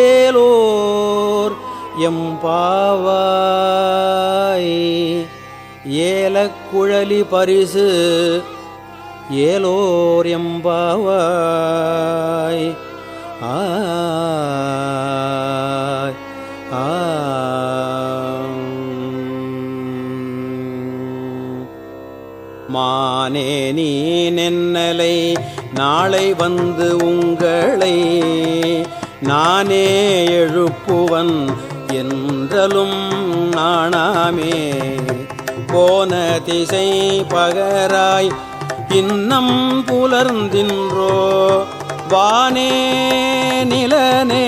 A: ஏலோர் எம்பாவாய் ஏலக்குழலி பரிசு ஏலோர் எம்பாவாய் மானே நீ நென்னலை நாளை வந்து உங்களை நானே எழுப்புவன் என்றலும் நாணாமே போன திசை பகராய் இன்னம் புலர்ந்தின்றோ வானே நிலனே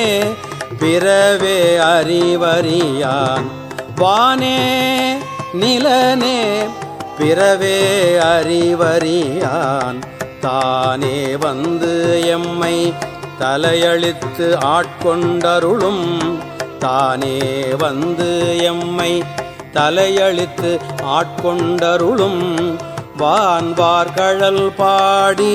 A: பிறவே அறிவறியான் வானே நிலனே பிறவே அறிவறியான் தானே வந்து எம்மை தலையளித்து ஆட்கொண்டருளும் தானே வந்து எம்மை தலையளித்து ஆட்கொண்டருளும் வான்வார்கழல் பாடி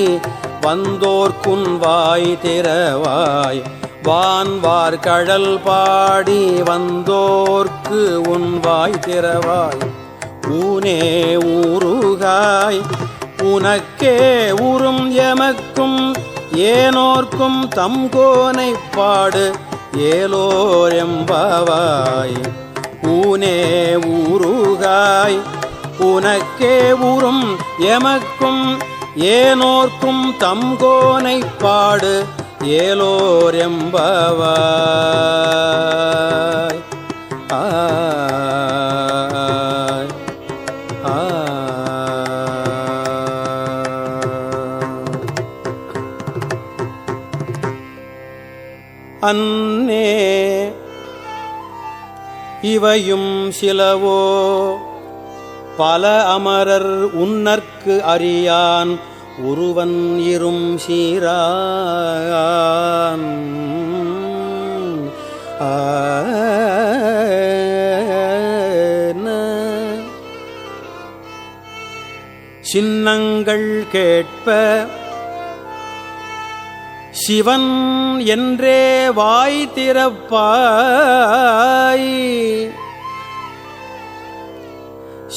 A: வந்தோர்க்குன் வாய் திறவாய் வான்வார்கழல் பாடி வந்தோர்க்கு உன் வாய் திறவாய் ஊனே ஊருகாய் உனக்கே உறும் எமக்கும் ஏனோர்க்கும் தம்கோனை பாடு ஏலோர் எம்பாவாய் ஊனே ஊருகாய் உனக்கே உறும் எமக்கும் ஏனோர்க்கும் தம்கோனை பாடு ஏலோர் எம்பாவாய் அன்னே இவையும் சிலவோ பல அமரர் உன்னற்கு அறியான் ஒருவன் இரும் சீரான் சின்னங்கள் கேட்ப சிவன் என்றே வாய் திறப்பாய்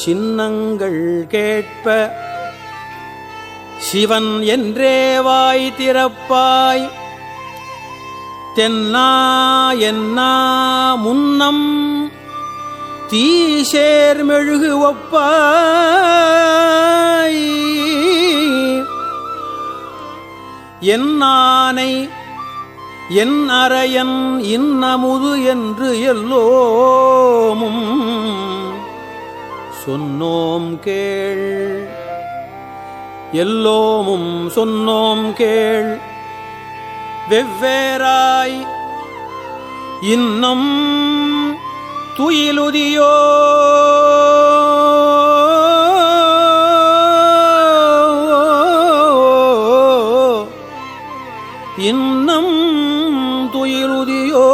A: சின்னங்கள் கேட்ப சிவன் என்றே வாய் திறப்பாய் தென்னா என்னா முன்னம் தீசேர் மெழுகு ஒப்பாய் என்னானை என் அரையன் இன்னமுது என்று எல்லோமும் சொன்னோம் கேள் எல்லோமும் சொன்னோம் கேள் வெவ்வேறாய் இன்னும் துயிலுதியோ இன்னும் துயிலுதியோ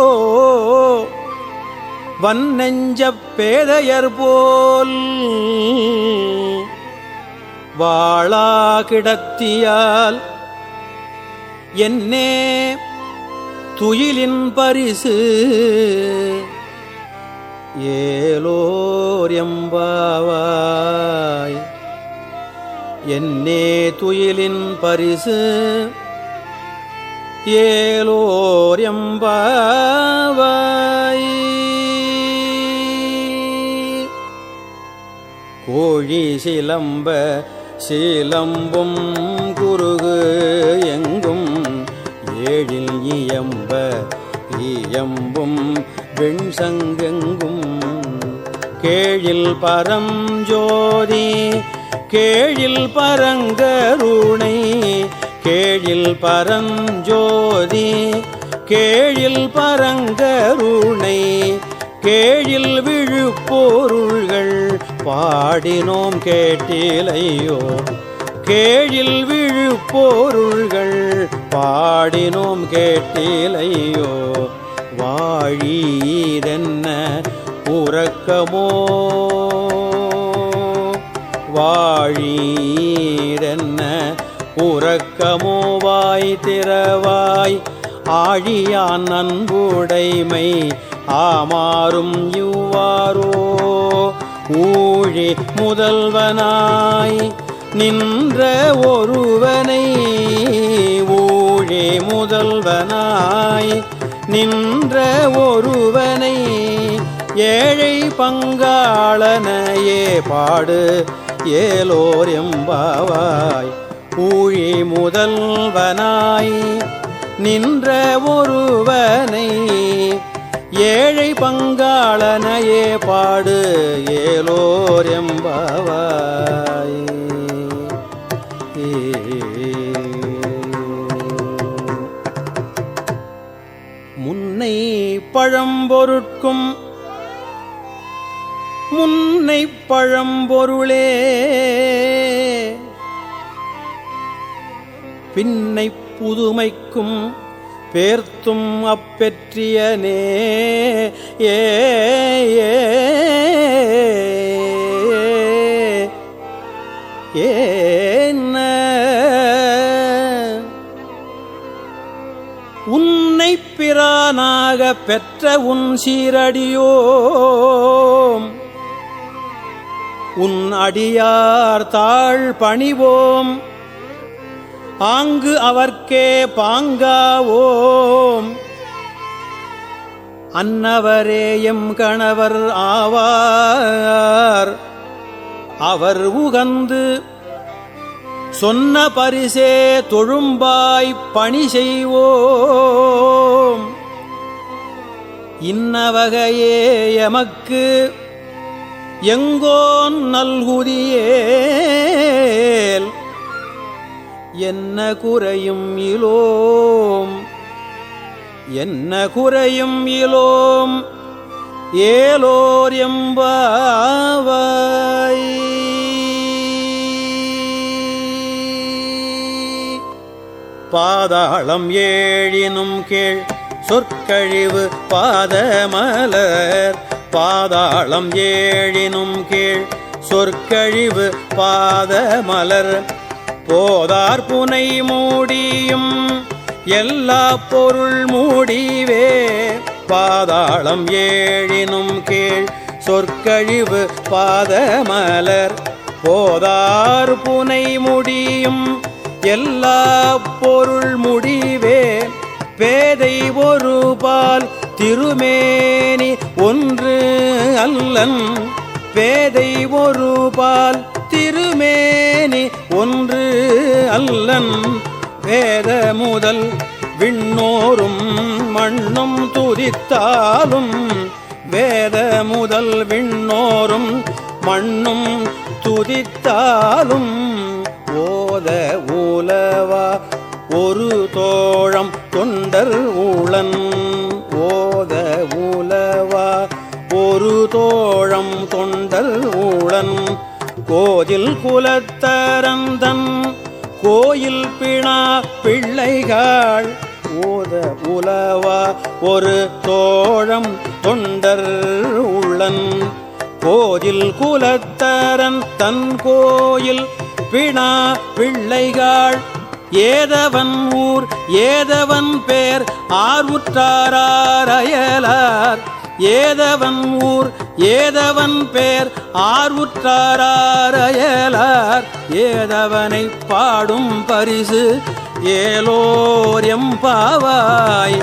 A: வன்னெஞ்சப் பேதையர் போல் வாழா கிடத்தியால் என்னே துயிலின் பரிசு ஏலோர் எம்பாவாய். என்னே துயிலின் பரிசு ஏலோர் எம்பாவாய். கோழி சிலம்ப சிலம்பும் குருகு எங்கும் ஏழில் இயம்ப இயம்பும் வெண்சங்கெங்கும் கேழில் பரஞ்சோதி கேழில் பரங்கருணை கேழில் பரஞ்சோதி கேழில் பரங்கருணை கேழில் விழுப்பொருள்கள் பாடினோம் கேட்டிலையோ கேழில் விழுப்பொருள்கள் பாடினோம் கேட்டிலையோ வாழீதென்ன உறக்கமோ வாழீதென்ன உறக்கமோ வாய் திறவாய் ஆழியான் அன்புடைமை ஆமாறும் இவ்வாறோ ஊழி முதல்வனாய் நின்ற ஒருவனை ஊழி முதல்வனாய் நின்ற ஒருவனை ஏழை பங்காளனையே பாடு ஏலோர் எம்பாவாய். ஊழி முதல்வனாய் நின்ற ஒருவனை ஏழை பங்காளனையே பாடு ஏலோர் எம்பாவாய். முன்னை பழம்பொருட்கும் முன்னை பழம்பொருளே பின்னை புதுமைக்கும் பேர்த்தும் அப்பெற்றியனே ஏ உன்னை பிரானாக பெற்ற உன் சீரடியோம் உன் அடியார் தாழ் பணிவோம் ஆங்கு அவர்க்கே பாங்காவோம். அன்னவரே எம் கணவர் ஆவார் அவர் உகந்து சொன்ன பரிசே தொழும்பாய் பணி செய்வோம். இன்னவகையே எமக்கு எங்கோன் நல்குதியேல் என்ன குறையும் இலோம் என்ன குறையும் இலோம் ஏலோர் எம்பாவாய். பாதாளம் ஏழினும் கீழ் சொற்கழிவு பாதமலர் பாதாளம் ஏழினும் கீழ் சொற்கழிவு பாதமலர் போதார் புனை மூடியும் எல்லா பொருள் மூடிவே பாதாளம் ஏழினும் கீழ் சொற்கழிவு பாதமலர் போதார் புனை முடியும் எல்லா பொருள் முடிவே பேதை ஒரு பால் திருமேனி ஒன்று அல்லன் பேதை ஒரு பால் திருமேனி ஒன்று அல்லன் வேத முதல் விண்ணோரும் மண்ணும் துதித்தாலும் வேத முதல் விண்ணோரும் மண்ணும் துதித்தாலும் ஓத உலவா ஒரு தோழம் தொண்டர் ஊழன் ஓத உலவா ஒரு தோழம் தொண்டர் ஊழன் கோதில் குலத்தரந்தன் கோயில் பிணா பிள்ளைகள் ஓத உலவா ஒரு தோழம் தொண்டர் உள்ளன் கோதில் குலத்தரன் தன் கோயில் பிணா பிள்ளைகாள் ஏதவன் ஊர் ஏதவன் பேர் ஆர்வுற்றாரயலார் ஏதவன் ஊர் ஏதவன் பேர் ஆர்வுற்றாரயலார் ஏதவனை பாடும் பரிசு ஏலோர் எம்பாவாய்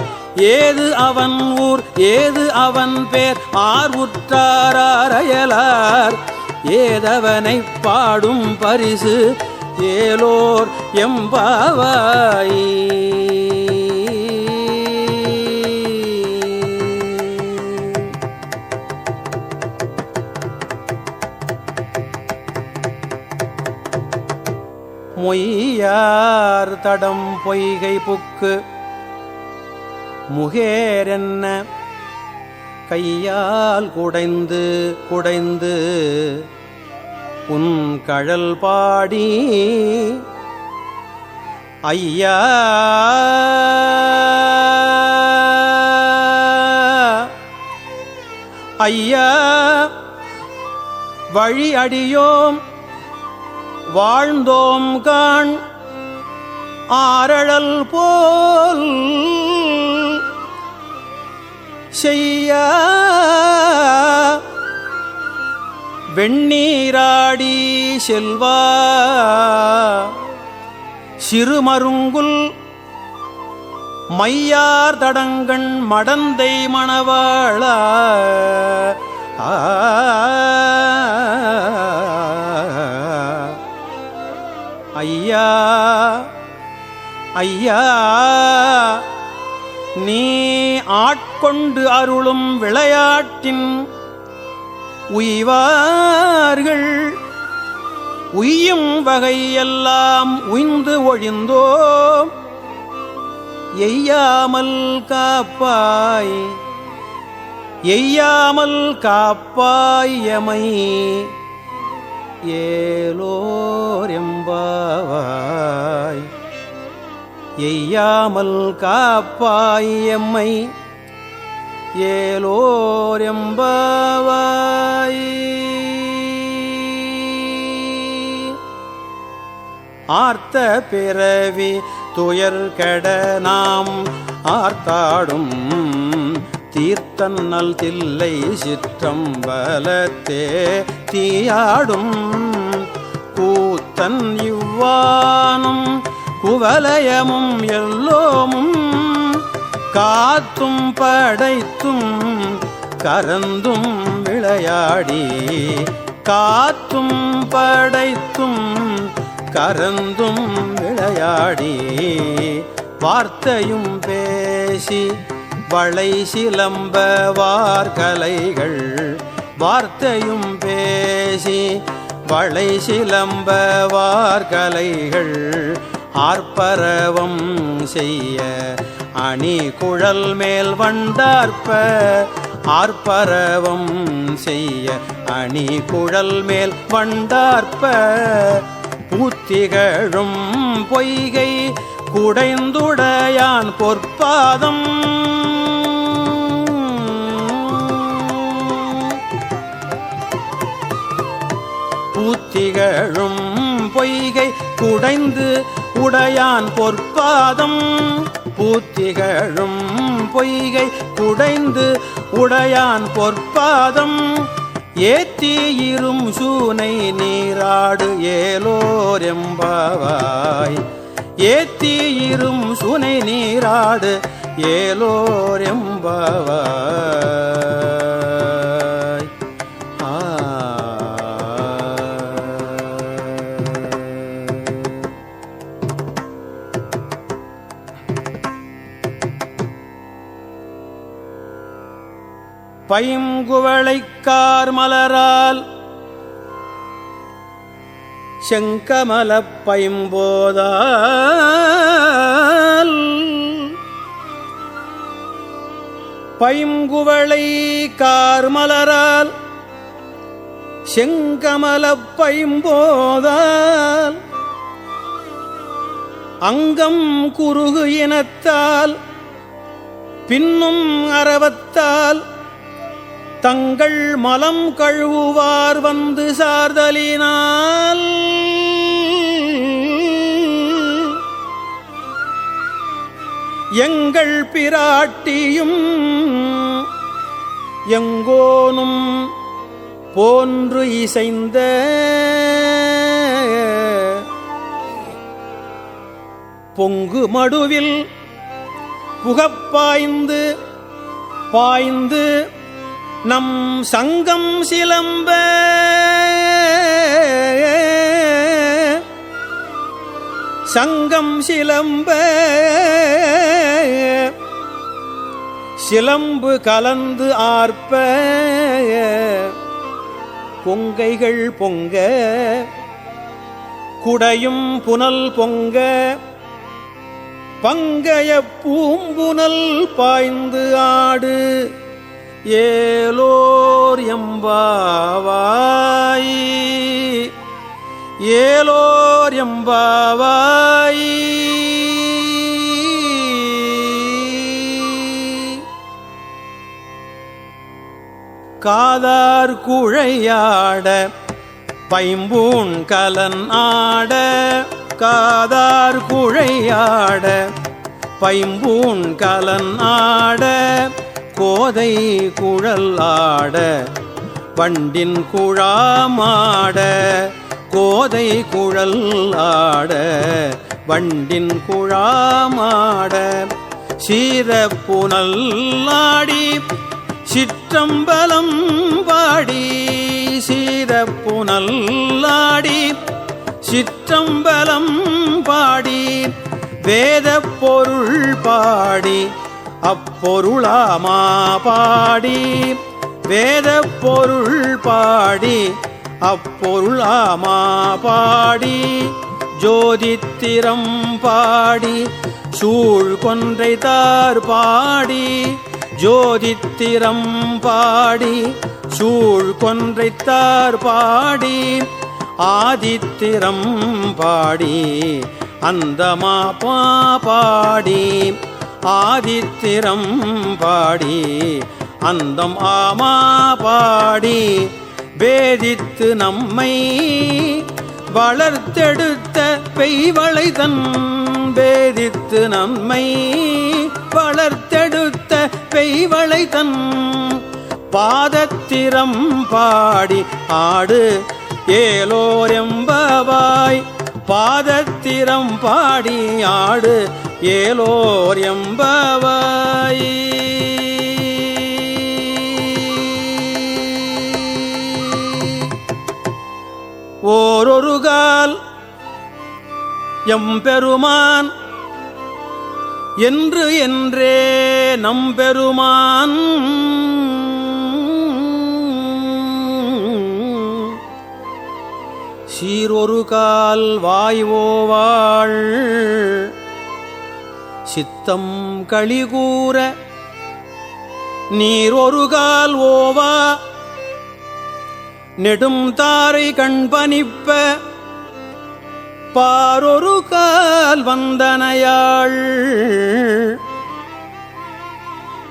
A: ஏது அவன் ஊர் ஏது அவன் பேர் ஆர்வுற்றாரயலார் ஏதவனை பாடும் பரிசு ஏலோர் எம்பாவாய். மொய்யார் தடம் பொய்கை புக்கு முகேரென்ன கையால் குடைந்து குடைந்து உன் கழல் பாடி ஐயா ஐயா வழி அடியோம் வாழ்ந்தோம் காண் ஆரழல் போல் செய்ய வெண்ணீராடி செல்வா சிறுமருங்குல் மையார் தடங்கண் மடந்தை மணவாளா ஐயா ஐயா நீ ஆட்கொண்டு அருளும் விளையாட்டின் உய்வார்கள் உய்யும் வகையெல்லாம் உய்ந்து ஒழிந்தோ எய்யாமல் காப்பாய் எய்யாமல் காப்பாய் எமை ஏலோர் எம்பாவாய் எய்யாமல் காப்பாய் எம்மை ஏலோர் எம்பாவாய். ஆர்த்த பிறவி துயர் கெட நாம் ஆர்த்தாடும் தீர்த்தன்னல் தில்லை சிற்றம்பலத்தே தீயாடும் கூத்தன் இவ்வானும் குவலயமும் எல்லோமும் காத்தும் படைத்தும் கரந்தும் விளையாடி காத்தும் படைத்தும் கரந்தும் விளையாடி வார்த்தையும் பேசி வளை சிலம்ப வார்கலைகள் வார்த்தையும் பேசி வளை சிலம்ப வார்கலைகள் ஆர்ப்பரவம் செய்ய அணி குழல் மேல் வண்டார்ப்ப ஆர்ப்பரவம் செய்ய அணி குழல் மேல் வண்டார்ப்ப பூத்திகழும் பொய்கை குடைந்துடையான் பொற்பாதம் பூத்திகழும் பொய்கை குடைந்து உடையான் பொற்பாதம் பூத்திகழும் பொய்கை குடைந்து உடையான் பொற்பாதம் ஏத்தியிரும் சூனை நீராடு ஏலோர் எம்பாவாய் ஏத்தியிரும் சுனை நீராடு ஏலோர் எம்பாவாய். பைங்குவளைக்கார் மலரால் செங்கமலப் பைம்போதால் பைங்குவளை கார்மலரால் செங்கமலப் பைம்போதால் அங்கம் குறுகு இனத்தால் பின்னும் அரவத்தால் தங்கள் மலம் கழுவுவார் வந்து சார்தலினால் எங்கள் பிராட்டியும் எங்கோனும் போன்று இசைந்த பொங்கு மடுவில் புகப்பாய்ந்து பாய்ந்து நம் சங்கம் சிலம்ப சிலம்பு கலந்து ஆர்ப்ப பொங்கைகள் பொங்க குடையும் புனல் பொங்க பங்கைய பூம்புனல் பாய்ந்து ஆடு ஏலோர் எம்பாவாய் ஏலோர் எம்பாவாய். காதார் குழையாட பைம்பூன் கலன் ஆட காதார் குழையாட பைம்பூன் கலன் ஆட கோதை குழல் ஆட வண்டின் குழாமாட கோதை குழல் ஆட வண்டின் குழாமாட சீரப்புனல் ஆடி சிற்றம்பலம் பாடி சீரப்புனல் ஆடி சிற்றம்பலம் பாடி வேத பொருள் பாடி அப்பொருளாமா பாடி வேத பொருள் பாடி அப்பொருளாமா பாடி ஜோதித்திரம் பாடி சூழ் கொன்றை தார் பாடி ஜோதித்திரம் பாடி சூழ் கொன்றைத்தார் பாடி ஆதித்திரம் பாடி அந்தமா பாடி ஆதித்திரம் பாடி அந்தம் ஆமா பாடி வேதித்து நம்மை வளர்த்தெடுத்த பெய்வளைதன் வேதித்து நம்மை வளர்த்தெடுத்த பெய்வளைதன் பாதத்திரம் பாடி ஆடு ஏலோர் எம்பாவாய் பாதத்திரம் பாடி ஆடு ஏலோர் எம்பாவாய். ஓரொருகால் எம்பெருமான் என்று என்றே நம்பெருமான் சீரொரு கால் வாய்வோவாள் சித்தம் களிகூற நீரொரு கால் ஓவா நெடும் தாரை கண்பனிப்ப பாரொரு கால் வந்தனையாள்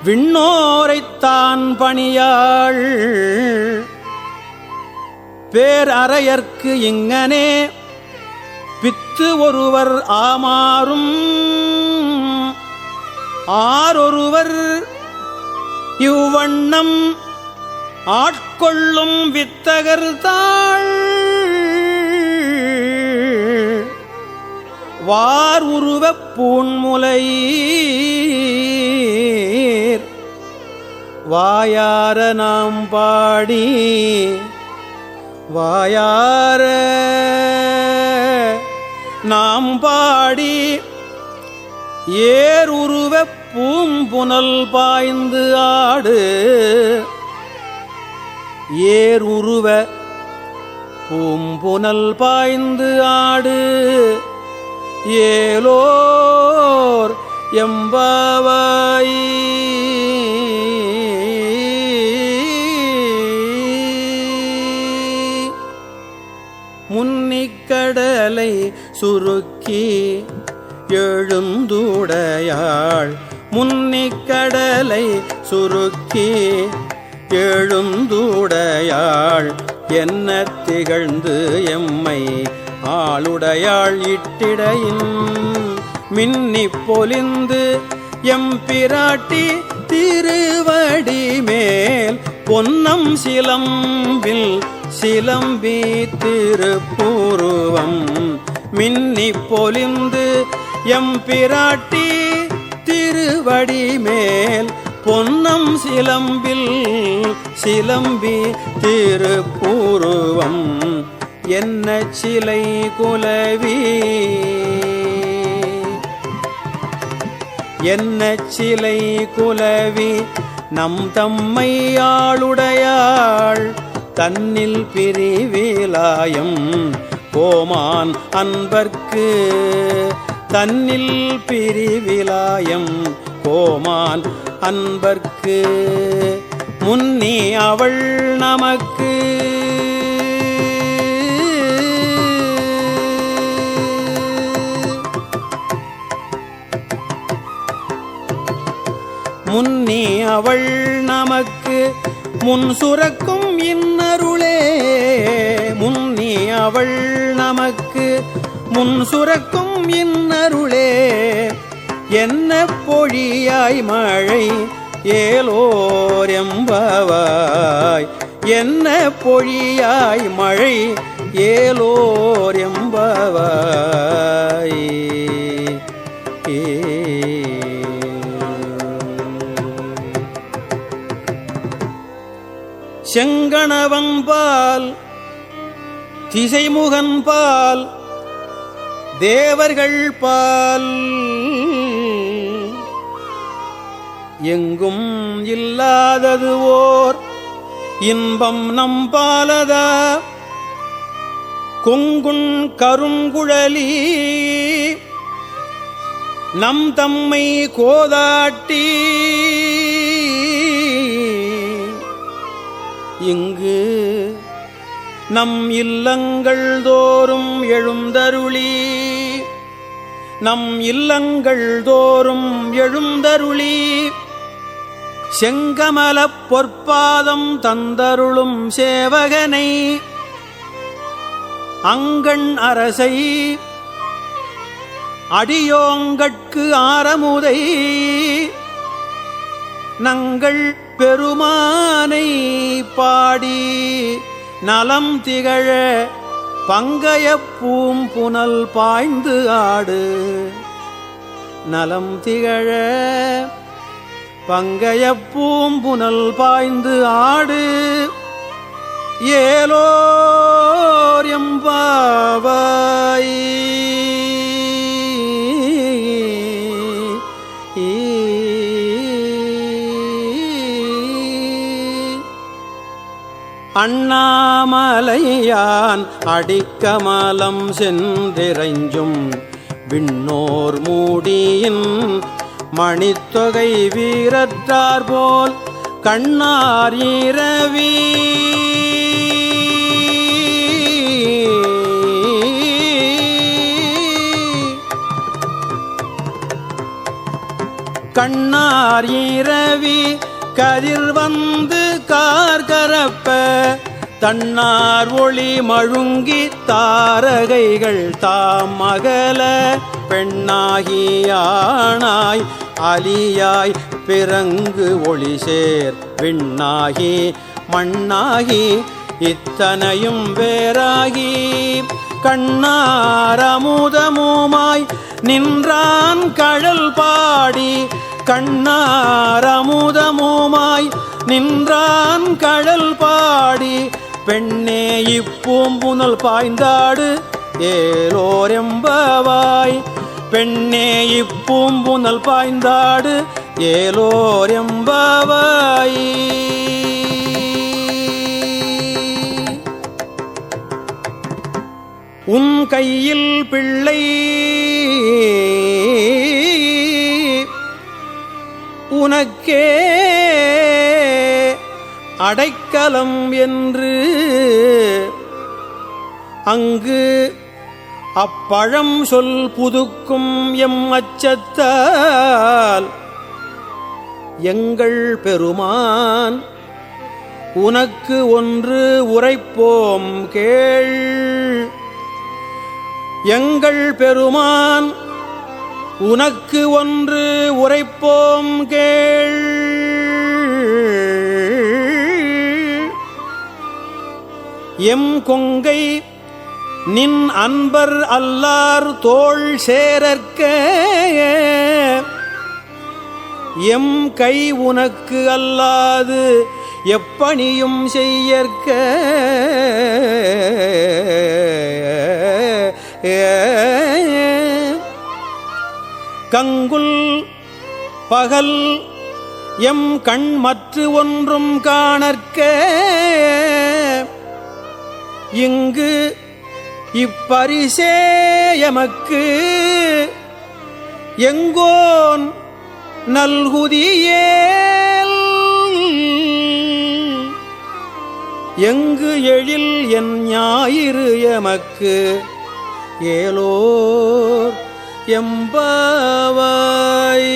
A: விண்ணோரைத்தான் பணியாள் பேரறையர்க்கு இங்கனே பித்து ஒருவர் ஆமாறும் ஆரொருவர் இவ்வண்ணம் ஆட்கொள்ளும் வித்தகர் தாள் வார் உருவப் பூண்முலையீர் வாயார நாம் பாடி வாயார நாம் பாடி ஏருருவப் பூம்புனல் பாய்ந்து ஆடு ஏருருவ பூம்புனல் பாய்ந்து ஆடு ஏலோர் எம்பாவாய். முன்னிக்கடலை சுருக்கி எழுந்துடையாள் முன்னிக்கடலை சுருக்கி எழுந்துடையாள் என்ன திகழ்ந்து எம்மை ஆளுடையாள் இட்டிடையின் மின்னி பொலிந்து எம்பிராட்டி திருவடி மேல் பொன்னம் சிலம்பில் சிலம்பி திருப்புருவம் மின்னி பொலிந்து எம்பிராட்டி திருவடி மேல் பொன்னம் சிலம்பில் சிலம்பி திருப்புருவம் என்ன சிலை குலவி என்ன சிலை குலவி நம் தம்மை ஆளுடையாள் தன்னில் பிரிவிலாயம் கோமான் அன்பர்க்கு தன்னில் பிரிவிலாயம் கோமான் அன்பர்க்கு முன்னி அவள் நமக்கு முன்னி அவள் நமக்கு முன் சுரக்கும் இன்னருளே முன்னி அவள் நமக்கு முன் சுரக்கும் இன்னருளே என்ன பொழியாய் மழை ஏலோர் எம்பவாய் என்ன பொழியாய் மழை ஏலோர் எம்பவாய் செங்கணவன்பால் திசைமுகன்பால் தேவர்கள் பால் எங்கும் இல்லாதது ஓர் இன்பம் நம்பாலதா கொங்குண் கருங்குழலி நம் தம்மை கோதாட்டி இங்கு நம் இல்லங்கள் தோறும் எழுந்தருளி நம் இல்லங்கள் தோறும் எழுந்தருளி செங்கமலப் பொற்பாதம் தந்தருளும் சேவகனை அங்கண் அரசை அடியோங்கட்கு ஆரமுதை நங்கள் பெருமானை பாடி நலம் திகழ பங்கயப் பூம்புனல் பாய்ந்து ஆடு நலம் திகழ பங்கயப் பூம்புனல் பாய்ந்து ஆடு ஏலோர் எம்பாவாய் அண்ணாமலையான் அடிக்கமலம் சென்றிறைஞ்சும் விண்ணோர் மூடியின் மணித்தொகை வீரற்றார் போல் கண்ணார் இரவி கண்ணார் இரவி கதிர் வந்து கார்கரப்ப தன்னார் ஒளி மழுங்கி தாரகைகள் தாம் மகள பெண்ணாகியானாய் அலியாய் பிறங்கு ஒளி சேர் விண்ணாகி மண்ணாகி இத்தனையும் வேறாகி கண்ணார் அமுதமுமாய் நின்றான் கழல் பாடி கண்ணார் அமுதமுமாய் நின்றான் கழல் பாடி பெண்ணே இப்பூம்புனல் பாய்ந்தாடு ஏலோர் எம்பவாய் பெண்ணே இப்பூம்புனல் பாய்ந்தாடு ஏலோர் எம்பவாய் உன் கையில் பிள்ளை உனக்கே அடைக்கலம் என்று அங்கு அப்பழம் சொல் புதுக்கும் எம் அச்சத்தால் எங்கள் பெருமான் உனக்கு ஒன்று உரைப்போம் கேள் எங்கள் பெருமான் உனக்கு ஒன்று உரைப்போம் கேள். எம் கொங்கை நின் அன்பர் அல்லார் தோள் சேரற்க எம் கை உனக்கு அல்லாது எப்பணியும் செய்யற்க கங்குல் பகல் எம் கண் மற்று ஒன்றும் காணற்க இங்கு இப்பரிசே எமக்கு எங்கோன் நல்குதியேல் எங்கு எழில் என் ஞாயிறு எமக்கு ஏலோர் எம்பாவாய்.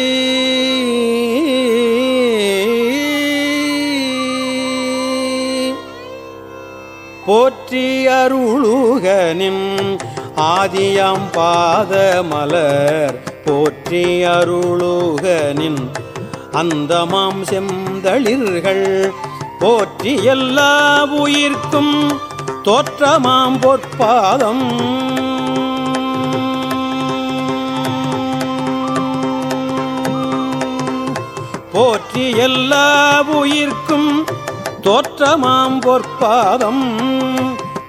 A: போற்றி அருளுகனின் ஆதியாம் பாதமலர் போற்றி அருளுகனின் அந்தமாம் செந்தளிர்கள் போற்றி எல்லா உயிர்க்கும் தோற்றமாம் பொற்பாதம் போற்றி எல்லா உயிர்க்கும் தோற்றமாம் பொற்பாதம்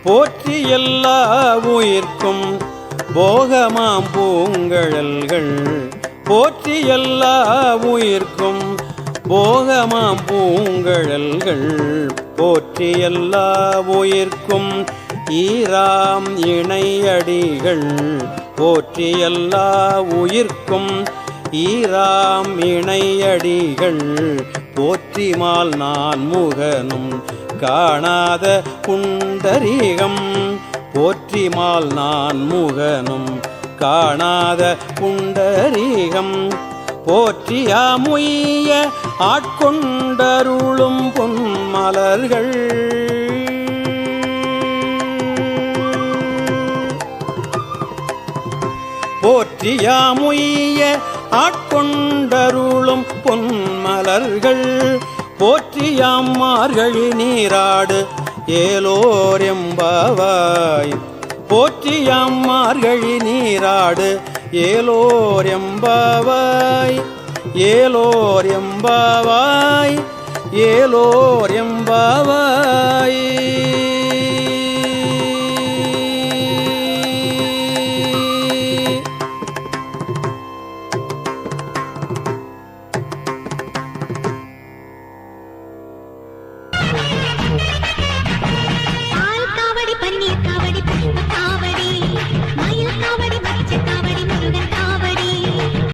A: போற்றி எல்லா உயிர்க்கும் போகமாம் பூங்கழல்கள் போற்றி எல்லா உயிர்க்கும் போகமாம் பூங்கழல்கள் போற்றி எல்லா உயிர்க்கும் ஈராம் இணையடிகள் போற்றி எல்லா உயிர்க்கும் ஈராம் இணையடிகள் போற்றிமால் நான் முகனும் காணாத புண்டரீகம் போற்றிமால் நான் முகனும் காணாத புண்டரீகம் போற்றியாமுய்ய ஆட்கொண்டருளும் பொன்மலர்கள் போற்றியாமுய்ய ஆட்கொண்டருளும் பொன்மலர்கள் போற்றியாம் மார்கழி நீராடு ஏலோர் எம்பாவாய் போற்றியாம் மார்கழி நீராடு ஏலோர் எம்பாவாய் ஏலோர் எம்பாவாய் ஏலோர் எம்பாவாய்.